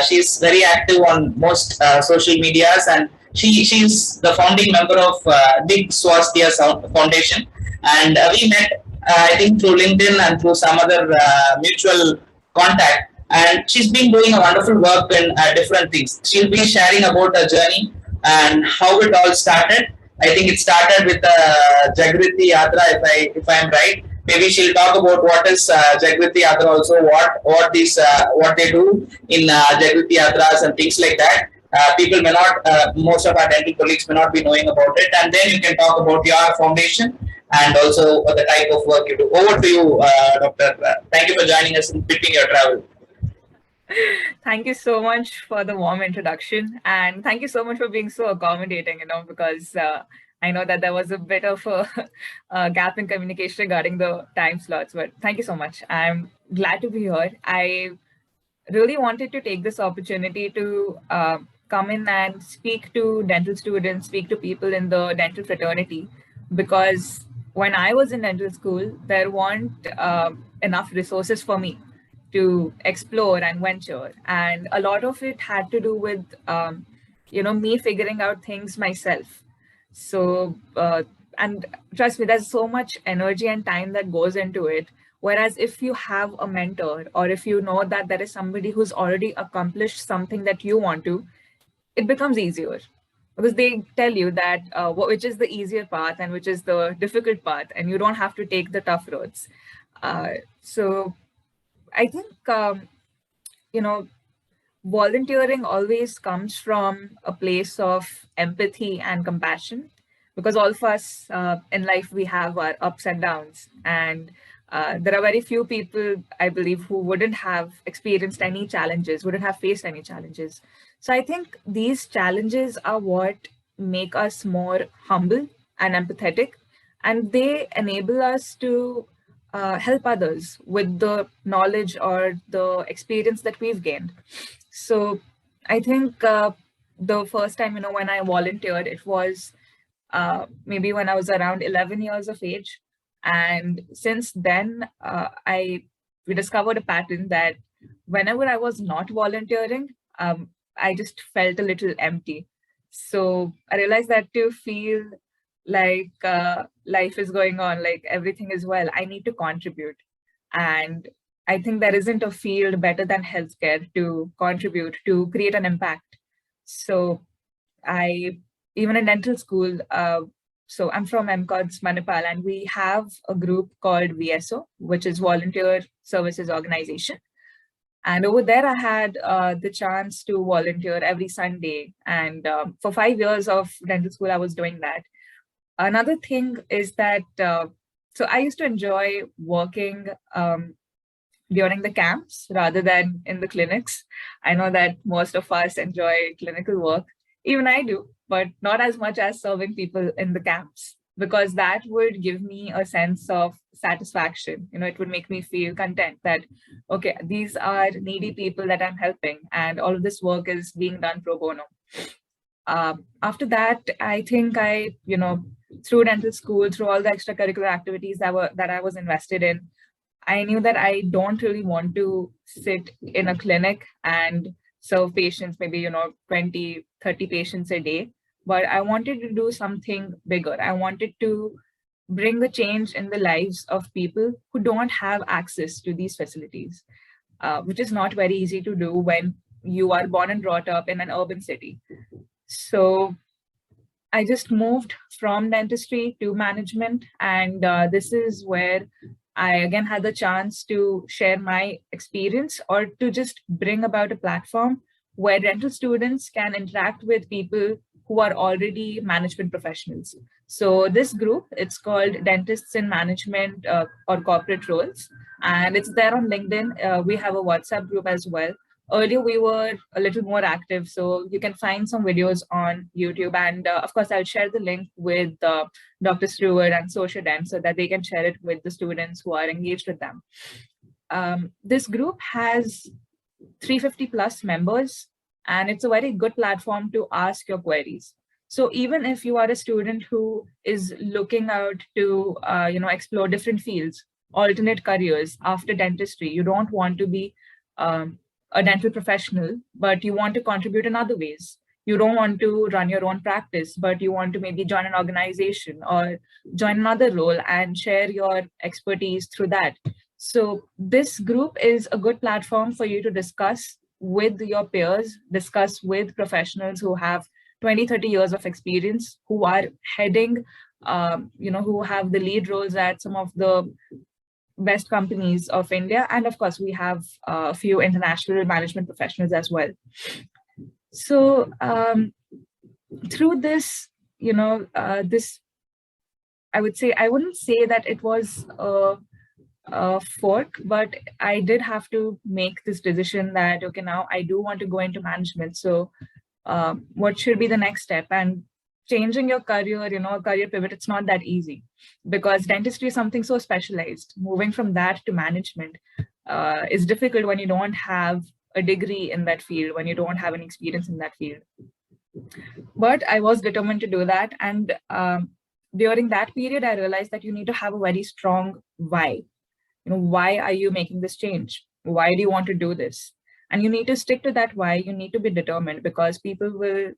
she's very active on most social medias, and she's the founding member of Big Swasthya Foundation, and we met I think through LinkedIn and through some other mutual contact, and she's been doing a wonderful work in different things. She'll be sharing about her journey and how it all started. I think it started with Jagriti Yatra, if I am right. Maybe she'll talk about what is Jagriti Yatra also, what they do in Jagriti Yatras and things like that. People may not, most of our dental colleagues may not be knowing about it, and then you can talk about your foundation and also the type of work you do. Over to you, Doctor. Thank you for joining us in between your travel. Thank you so much for the warm introduction, and thank you so much for being so accommodating, because I know that there was a bit of a gap in communication regarding the time slots, but thank you so much. I'm glad to be here. I really wanted to take this opportunity to come in and speak to dental students, speak to people in the dental fraternity, because when I was in dental school, there weren't enough resources for me to explore and venture. And a lot of it had to do with, me figuring out things myself. So, and trust me, there's so much energy and time that goes into it. Whereas if you have a mentor, or if you know that there is somebody who's already accomplished something that you want to, it becomes easier, because they tell you that which is the easier path and which is the difficult path, and you don't have to take the tough roads. So I think, volunteering always comes from a place of empathy and compassion, because all of us in life, we have our ups and downs, and there are very few people, I believe, who wouldn't have experienced any challenges, wouldn't have faced any challenges. So I think these challenges are what make us more humble and empathetic, and they enable us to help others with the knowledge or the experience that we've gained. So I think the first time, when I volunteered, it was maybe when I was around 11 years of age. And since then, we discovered a pattern that whenever I was not volunteering, I just felt a little empty. So I realized that to feel like life is going on, like everything is well, I need to contribute. And I think there isn't a field better than healthcare to contribute, to create an impact. So even in dental school, so I'm from MCODS Manipal, and we have a group called VSO, which is Volunteer Services Organization. And over there, I had the chance to volunteer every Sunday. And for 5 years of dental school, I was doing that. Another thing is that, so I used to enjoy working during the camps rather than in the clinics. I know that most of us enjoy clinical work. Even I do, but not as much as serving people in the camps, because that would give me a sense of satisfaction. It would make me feel content that, okay, these are needy people that I'm helping, and all of this work is being done pro bono. After that, I think through dental school, through all the extracurricular activities that I was invested in, I knew that I don't really want to sit in a clinic and serve patients, maybe, 20, 30 patients a day. But I wanted to do something bigger. I wanted to bring a change in the lives of people who don't have access to these facilities, which is not very easy to do when you are born and brought up in an urban city. So I just moved from dentistry to management, and this is where I again had the chance to share my experience, or to just bring about a platform where dental students can interact with people who are already management professionals. So this group, it's called Dentists in Management or Corporate Roles, and it's there on LinkedIn. We have a WhatsApp group as well. Earlier, we were a little more active, so you can find some videos on YouTube. And of course, I'll share the link with Dr. Sree and SocioDent so that they can share it with the students who are engaged with them. This group has 350 plus members, and it's a very good platform to ask your queries. So even if you are a student who is looking out to explore different fields, alternate careers after dentistry, you don't want to be a dental professional, but you want to contribute in other ways. You don't want to run your own practice, but you want to maybe join an organization or join another role and share your expertise through that. So this group is a good platform for you to discuss with your peers, discuss with professionals who have 20, 30 years of experience, who are heading, who have the lead roles at some of the best companies of India. And of course, we have a few international management professionals as well. So through this, this, I would say, I wouldn't say that it was a fork, but I did have to make this decision that, okay, now I do want to go into management. So what should be the next step? And changing your career, career pivot, it's not that easy, because dentistry is something so specialized. Moving from that to management is difficult when you don't have a degree in that field, when you don't have any experience in that field. But I was determined to do that. And during that period, I realized that you need to have a very strong why. Why are you making this change? Why do you want to do this? And you need to stick to that why. You need to be determined, because people will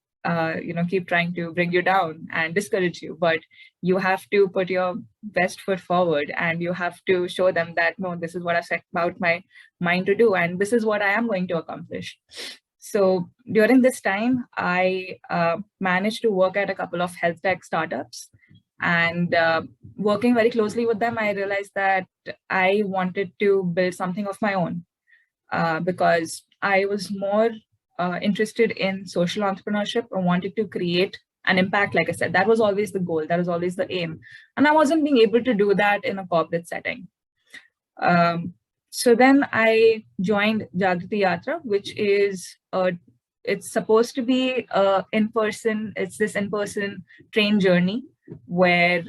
keep trying to bring you down and discourage you, but you have to put your best foot forward, and you have to show them that, no, this is what I set about my mind to do, and this is what I am going to accomplish. So during this time, I managed to work at a couple of health tech startups, and working very closely with them, I realized that I wanted to build something of my own, because I was more interested in social entrepreneurship. I wanted to create an impact. Like I said, that was always the goal. That was always the aim. And I wasn't being able to do that in a corporate setting. So then I joined Jagriti Yatra, which is, it's supposed to be in-person. It's this in-person train journey where,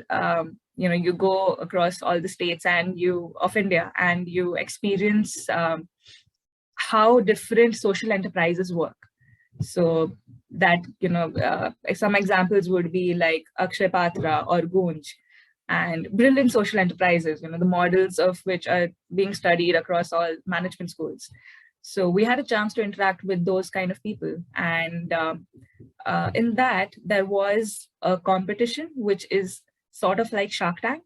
you go across all the states of India, and you experience how different social enterprises work. So that, some examples would be like Akshay Patra or Gunj, and brilliant social enterprises, the models of which are being studied across all management schools. So we had a chance to interact with those kind of people. And in that, there was a competition, which is sort of like Shark Tank.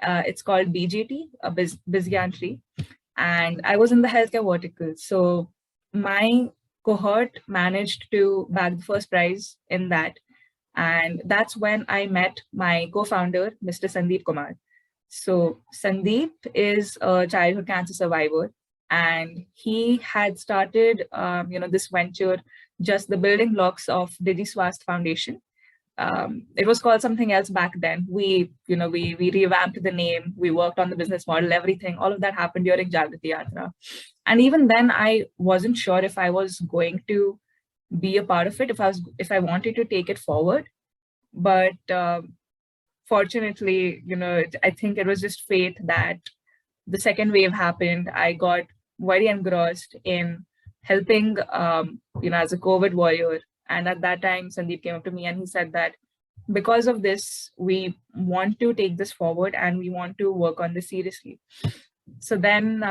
It's called BGT, Bizgantry. And I was in the healthcare vertical. So my cohort managed to bag the first prize in that. And that's when I met my co-founder, Mr. Sandeep Kumar. So Sandeep is a childhood cancer survivor, and he had started, this venture, just the building blocks of DigiSwast Foundation. It was called something else back then. We revamped the name, we worked on the business model, everything, all of that happened during Jagriti Yatra. And even then, I wasn't sure if I was going to be a part of it, if I wanted to take it forward. But fortunately, I think it was just fate that the second wave happened. I got very engrossed in helping, as a COVID warrior. And at that time, Sandeep came up to me and he said that because of this, we want to take this forward and we want to work on this seriously. So then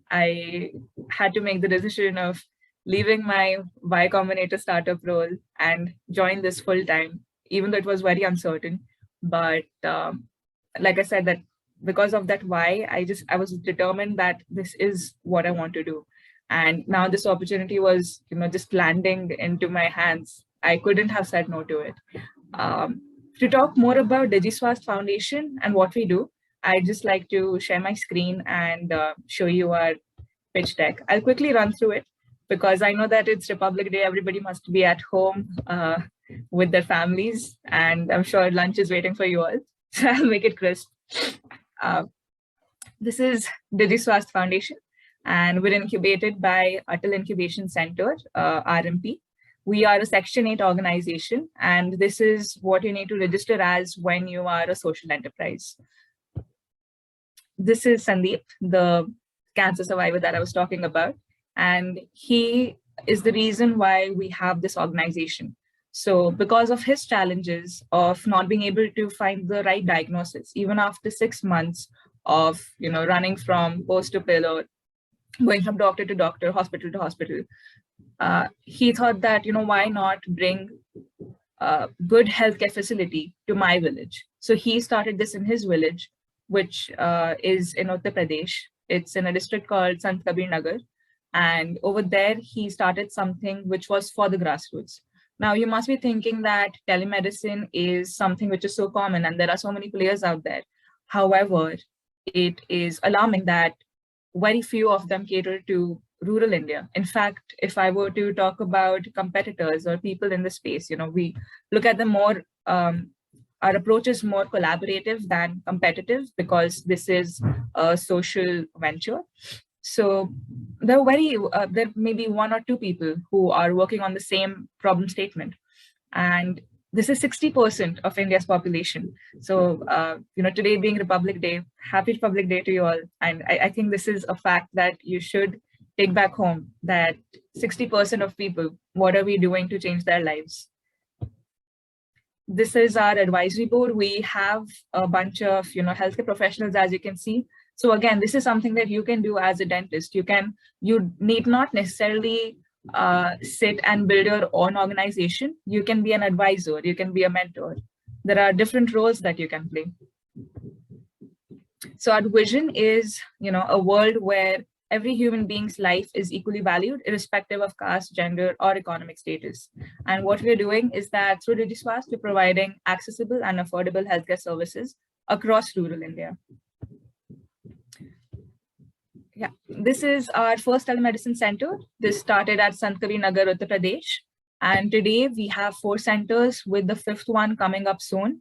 I had to make the decision of leaving my Y Combinator startup role and join this full time, even though it was very uncertain. But like I said, that because of that why, I was determined that this is what I want to do. And now this opportunity was, just landing into my hands. I couldn't have said no to it. To talk more about DigiSwast Foundation and what we do, I'd just like to share my screen and show you our pitch deck. I'll quickly run through it because I know that it's Republic Day. Everybody must be at home with their families, and I'm sure lunch is waiting for you all. So I'll make it crisp. This is DigiSwast Foundation, and we're incubated by Atal Incubation Center, RMP. We are a Section 8 organization, and this is what you need to register as when you are a social enterprise. This is Sandeep, the cancer survivor that I was talking about, and he is the reason why we have this organization. So because of his challenges of not being able to find the right diagnosis, even after 6 months of running from post to pill or going from doctor to doctor, hospital to hospital, he thought that, why not bring a good healthcare facility to my village? So he started this in his village, which is in Uttar Pradesh. It's in a district called Sant Kabir Nagar. And over there, he started something which was for the grassroots. Now, you must be thinking that telemedicine is something which is so common and there are so many players out there. However, it is alarming that very few of them cater to rural India. In fact, if I were to talk about competitors or people in the space, we look at them more, our approach is more collaborative than competitive because this is a social venture. So there may be 1 or 2 people who are working on the same problem statement. And this is 60% of India's population. So, today being Republic Day, happy Republic Day to you all. And I think this is a fact that you should take back home, that 60% of people, what are we doing to change their lives? This is our advisory board. We have a bunch of, healthcare professionals, as you can see. So again, this is something that you can do as a dentist. You need not necessarily sit and build your own organization. You can be an advisor, you can be a mentor. There are different roles that you can play. So our vision is, a world where every human being's life is equally valued, irrespective of caste, gender, or economic status. And what we're doing is that through DigiSwast, we're providing accessible and affordable healthcare services across rural India. Yeah, this is our first telemedicine center. This started at Sant Kabir Nagar, Uttar Pradesh. And today we have 4 centers with the 5th one coming up soon.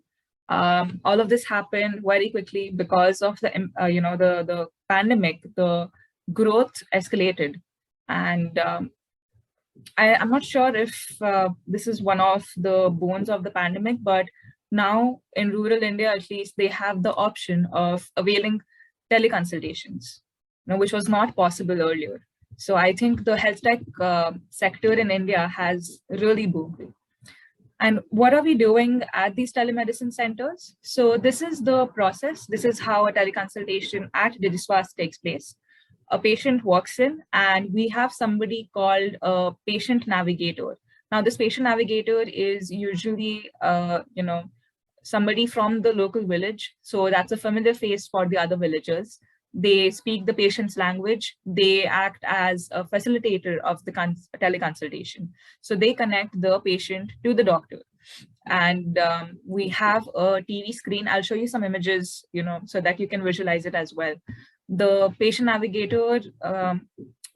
All of this happened very quickly because of the pandemic. The growth escalated. And I'm not sure if this is one of the bones of the pandemic, but now in rural India, at least, they have the option of availing teleconsultations, which was not possible earlier. So I think the health tech sector in India has really boomed. And what are we doing at these telemedicine centers? So this is the process. This is how a teleconsultation at DigiSwast takes place. A patient walks in and we have somebody called a patient navigator. Now this patient navigator is usually, somebody from the local village. So that's a familiar face for the other villagers. They speak the patient's language. They act as a facilitator of the teleconsultation. So they connect the patient to the doctor. And we have a TV screen. I'll show you some images, so that you can visualize it as well. The patient navigator,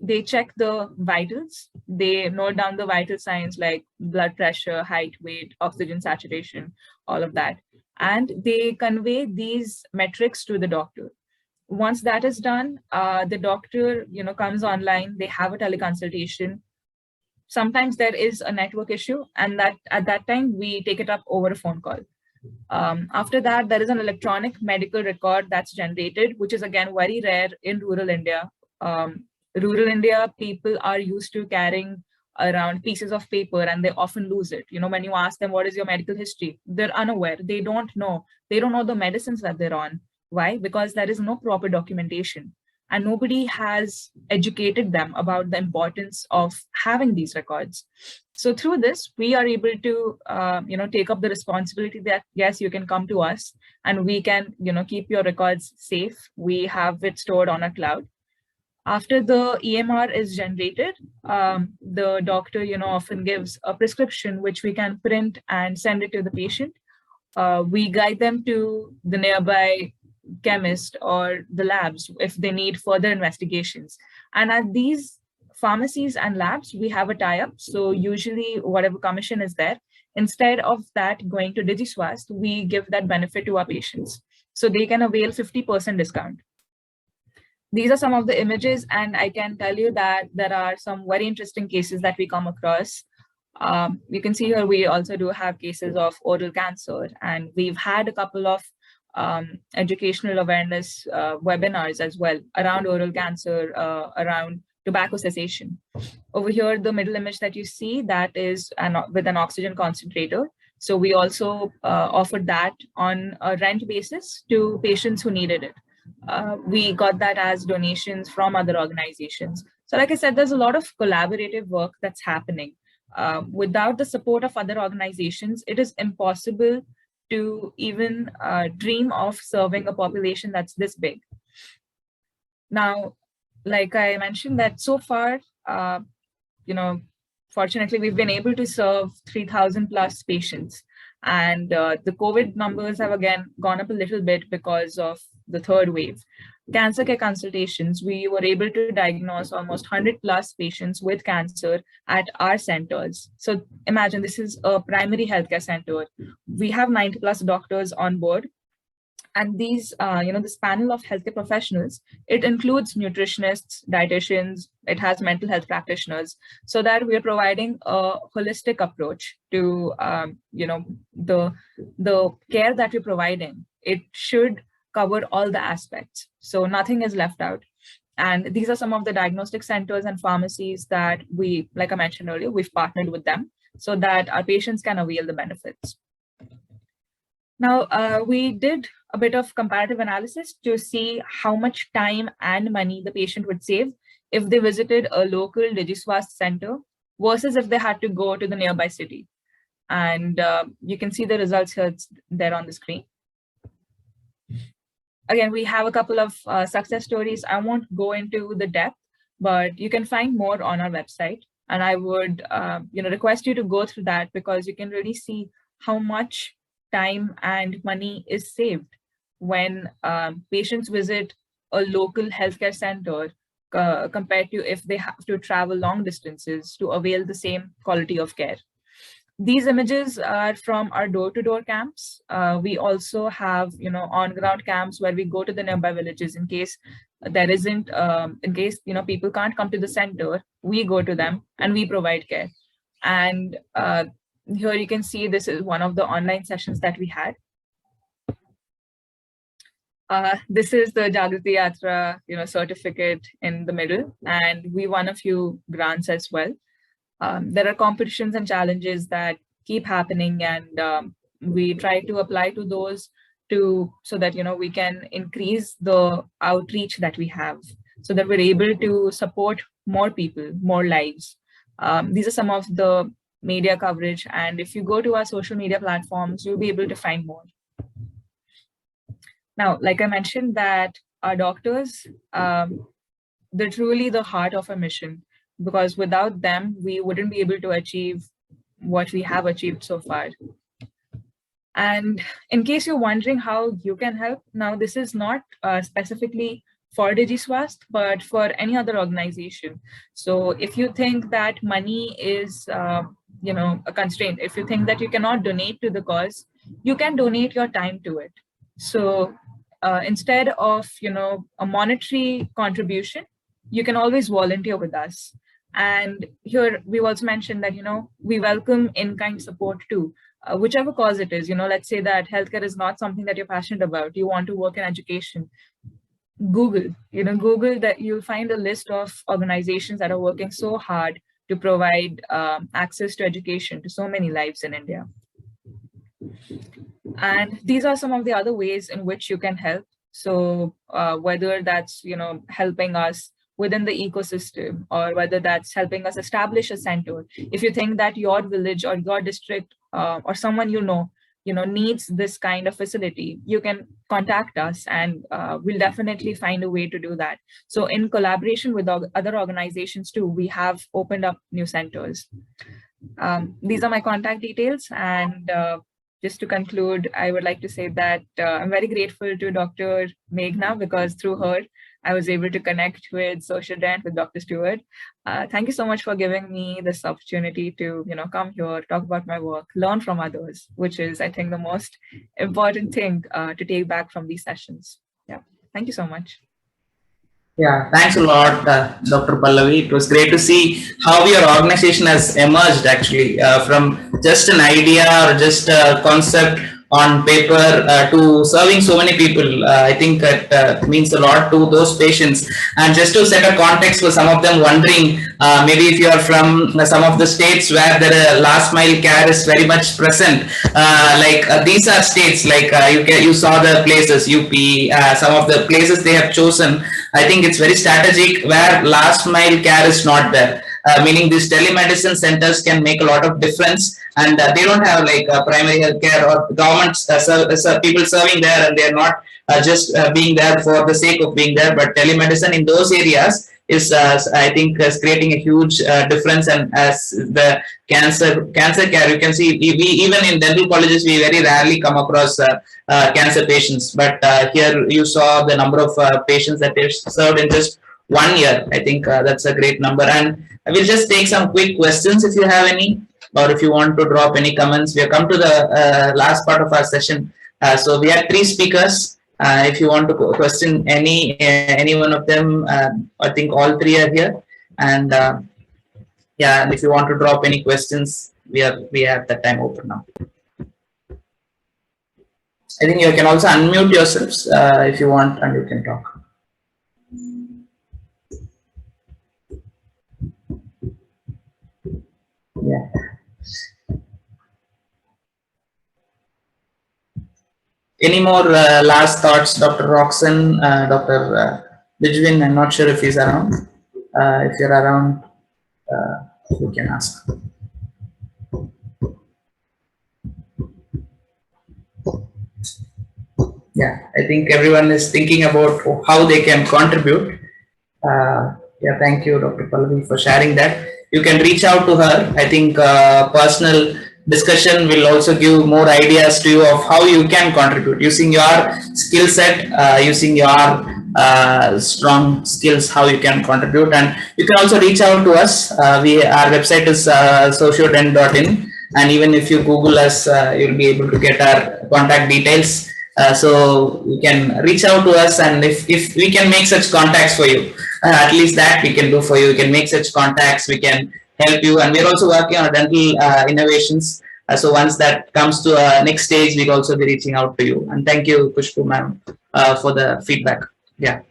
they check the vitals. They note down the vital signs like blood pressure, height, weight, oxygen saturation, all of that. And they convey these metrics to the doctor. Once that is done, the doctor, comes online. They have a teleconsultation. Sometimes there is a network issue, and that at that time we take it up over a phone call. After that, there is an electronic medical record that's generated, which is again very rare in rural India. Rural India, people are used to carrying around pieces of paper and they often lose it. When you ask them, what is your medical history? They're unaware. They don't know the medicines that they're on. Why? Because there is no proper documentation. and nobody has educated them about the importance of having these records. So through this, we are able to, take up the responsibility that, yes, you can come to us and we can, keep your records safe. We have it stored on a cloud. After the EMR is generated, the doctor, often gives a prescription which we can print and send it to the patient. We guide them to the nearby chemist or the labs if they need further investigations. And at these pharmacies and labs, we have a tie-up. So usually whatever commission is there, instead of that going to DigiSwast, we give that benefit to our patients. So they can avail 50% discount. These are some of the images, and I can tell you that there are some very interesting cases that we come across. You can see here we also do have cases of oral cancer, and we've had a couple of educational awareness webinars as well around oral cancer, around tobacco cessation. Over here, the middle image that you see, that is with an oxygen concentrator. So we also offered that on a rent basis to patients who needed it. We got that as donations from other organizations. So like I said, there's a lot of collaborative work that's happening. Without the support of other organizations, it is impossible to even dream of serving a population that's this big. Now, like I mentioned, that so far, fortunately, we've been able to serve 3,000 plus patients. And the COVID numbers have again gone up a little bit because of the third wave. Cancer care consultations, we were able to diagnose almost 100 plus patients with cancer at our centers. So imagine this is a primary healthcare center. We have 90 plus doctors on board. And these, this panel of healthcare professionals, it includes nutritionists, dietitians, it has mental health practitioners, so that we are providing a holistic approach to, the care that we're providing. It should cover all the aspects, so nothing is left out. And these are some of the diagnostic centers and pharmacies that we, like I mentioned earlier, we've partnered with them so that our patients can avail the benefits. Now, we did a bit of comparative analysis to see how much time and money the patient would save if they visited a local DigiSwast center versus if they had to go to the nearby city. And you can see the results here, there on the screen. Again, we have a couple of success stories. I won't go into the depth, but you can find more on our website. And I would request you to go through that, because you can really see how much time and money is saved when patients visit a local healthcare center compared to if they have to travel long distances to avail the same quality of care. These images are from our door-to-door camps. We also have, on-ground camps where we go to the nearby villages in case there isn't, people can't come to the center, we go to them and we provide care. And here you can see this is one of the online sessions that we had. This is the Jagriti Yatra, certificate in the middle, and we won a few grants as well. There are competitions and challenges that keep happening, and we try to apply to those so that we can increase the outreach that we have, so that we're able to support more people, more lives. These are some of the media coverage, and if you go to our social media platforms, you'll be able to find more. Now, like I mentioned, that our doctors, they're truly the heart of our mission, because without them, we wouldn't be able to achieve what we have achieved so far. And in case you're wondering how you can help, now this is not specifically for DigiSwast, but for any other organization. So if you think that money is a constraint, if you think that you cannot donate to the cause, you can donate your time to it. So instead of a monetary contribution, you can always volunteer with us. And here we've also mentioned that we welcome in-kind support too, whichever cause it is. Let's say that healthcare is not something that you're passionate about, you want to work in education. Google that, you'll find a list of organizations that are working so hard to provide access to education to so many lives in India. And these are some of the other ways in which you can help. So whether that's, helping us within the ecosystem, or whether that's helping us establish a center, if you think that your village or your district or someone needs this kind of facility, you can contact us, and we'll definitely find a way to do that. So in collaboration with other organizations too, we have opened up new centers. These are my contact details, and just to conclude, I would like to say that I'm very grateful to Dr. Meghna, because through her, I was able to connect with SocioDent, with Dr. Stewart. Thank you so much for giving me this opportunity to, come here, talk about my work, learn from others, which is, I think, the most important thing to take back from these sessions. Yeah, thank you so much. Yeah, thanks a lot, Dr. Pallavi. It was great to see how your organization has emerged actually from just an idea or just a concept on paper to serving so many people. I think that means a lot to those patients. And just to set a context for some of them wondering, maybe if you are from some of the states where the last mile care is very much present, these are states like you saw the places, UP, some of the places they have chosen. I think it's very strategic where last mile care is not there. Meaning these telemedicine centers can make a lot of difference, and they don't have like primary health care or government people serving there, and they're not just being there for the sake of being there, but telemedicine in those areas is I think is creating a huge difference. And as the cancer care, you can see we even in dental colleges we very rarely come across cancer patients, but here you saw the number of patients that they've served in just 1 year. I think that's a great number. And we'll just take some quick questions if you have any, or if you want to drop any comments. We have come to the last part of our session. So we have 3 speakers. If you want to question any one of them, I think all 3 are here. And yeah, and if you want to drop any questions, we have that time open now. I think you can also unmute yourselves if you want, and you can talk. Yeah. Any more last thoughts, Dr. Roxanne, Dr. Bijivin? I'm not sure if he's around. If you're around, you can ask. Yeah, I think everyone is thinking about how they can contribute. Yeah, thank you, Dr. Pallavi, for sharing that. You can reach out to her. I think personal discussion will also give more ideas to you of how you can contribute using your skill set, using your strong skills, how you can contribute. And you can also reach out to us. Our website is sociodent.in, and even if you Google us, you'll be able to get our contact details. So you can reach out to us, and if we can make such contacts for you, at least that we can do for you. We can make such contacts, we can help you, and we're also working on dental innovations. So once that comes to next stage, we'll also be reaching out to you. And thank you, Kushbu ma'am, for the feedback. Yeah,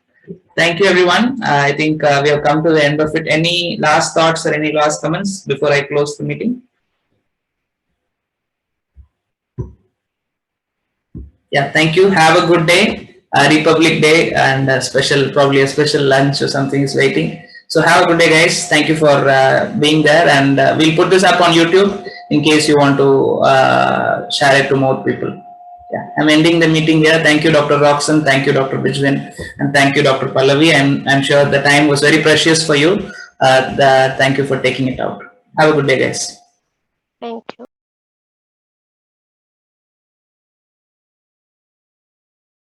thank you everyone. I think we have come to the end of it. Any last thoughts or any last comments before I close the meeting? Yeah, thank you. Have a good day. Republic Day, and probably a special lunch or something is waiting. So have a good day, guys. Thank you for being there, and we'll put this up on YouTube in case you want to share it to more people. Yeah, I'm ending the meeting here. Thank you, Dr. Roxanne. Thank you, Dr. Bijivin, and thank you, Dr. Pallavi. I'm sure the time was very precious for you. Thank you for taking it out. Have a good day, guys. Thank you.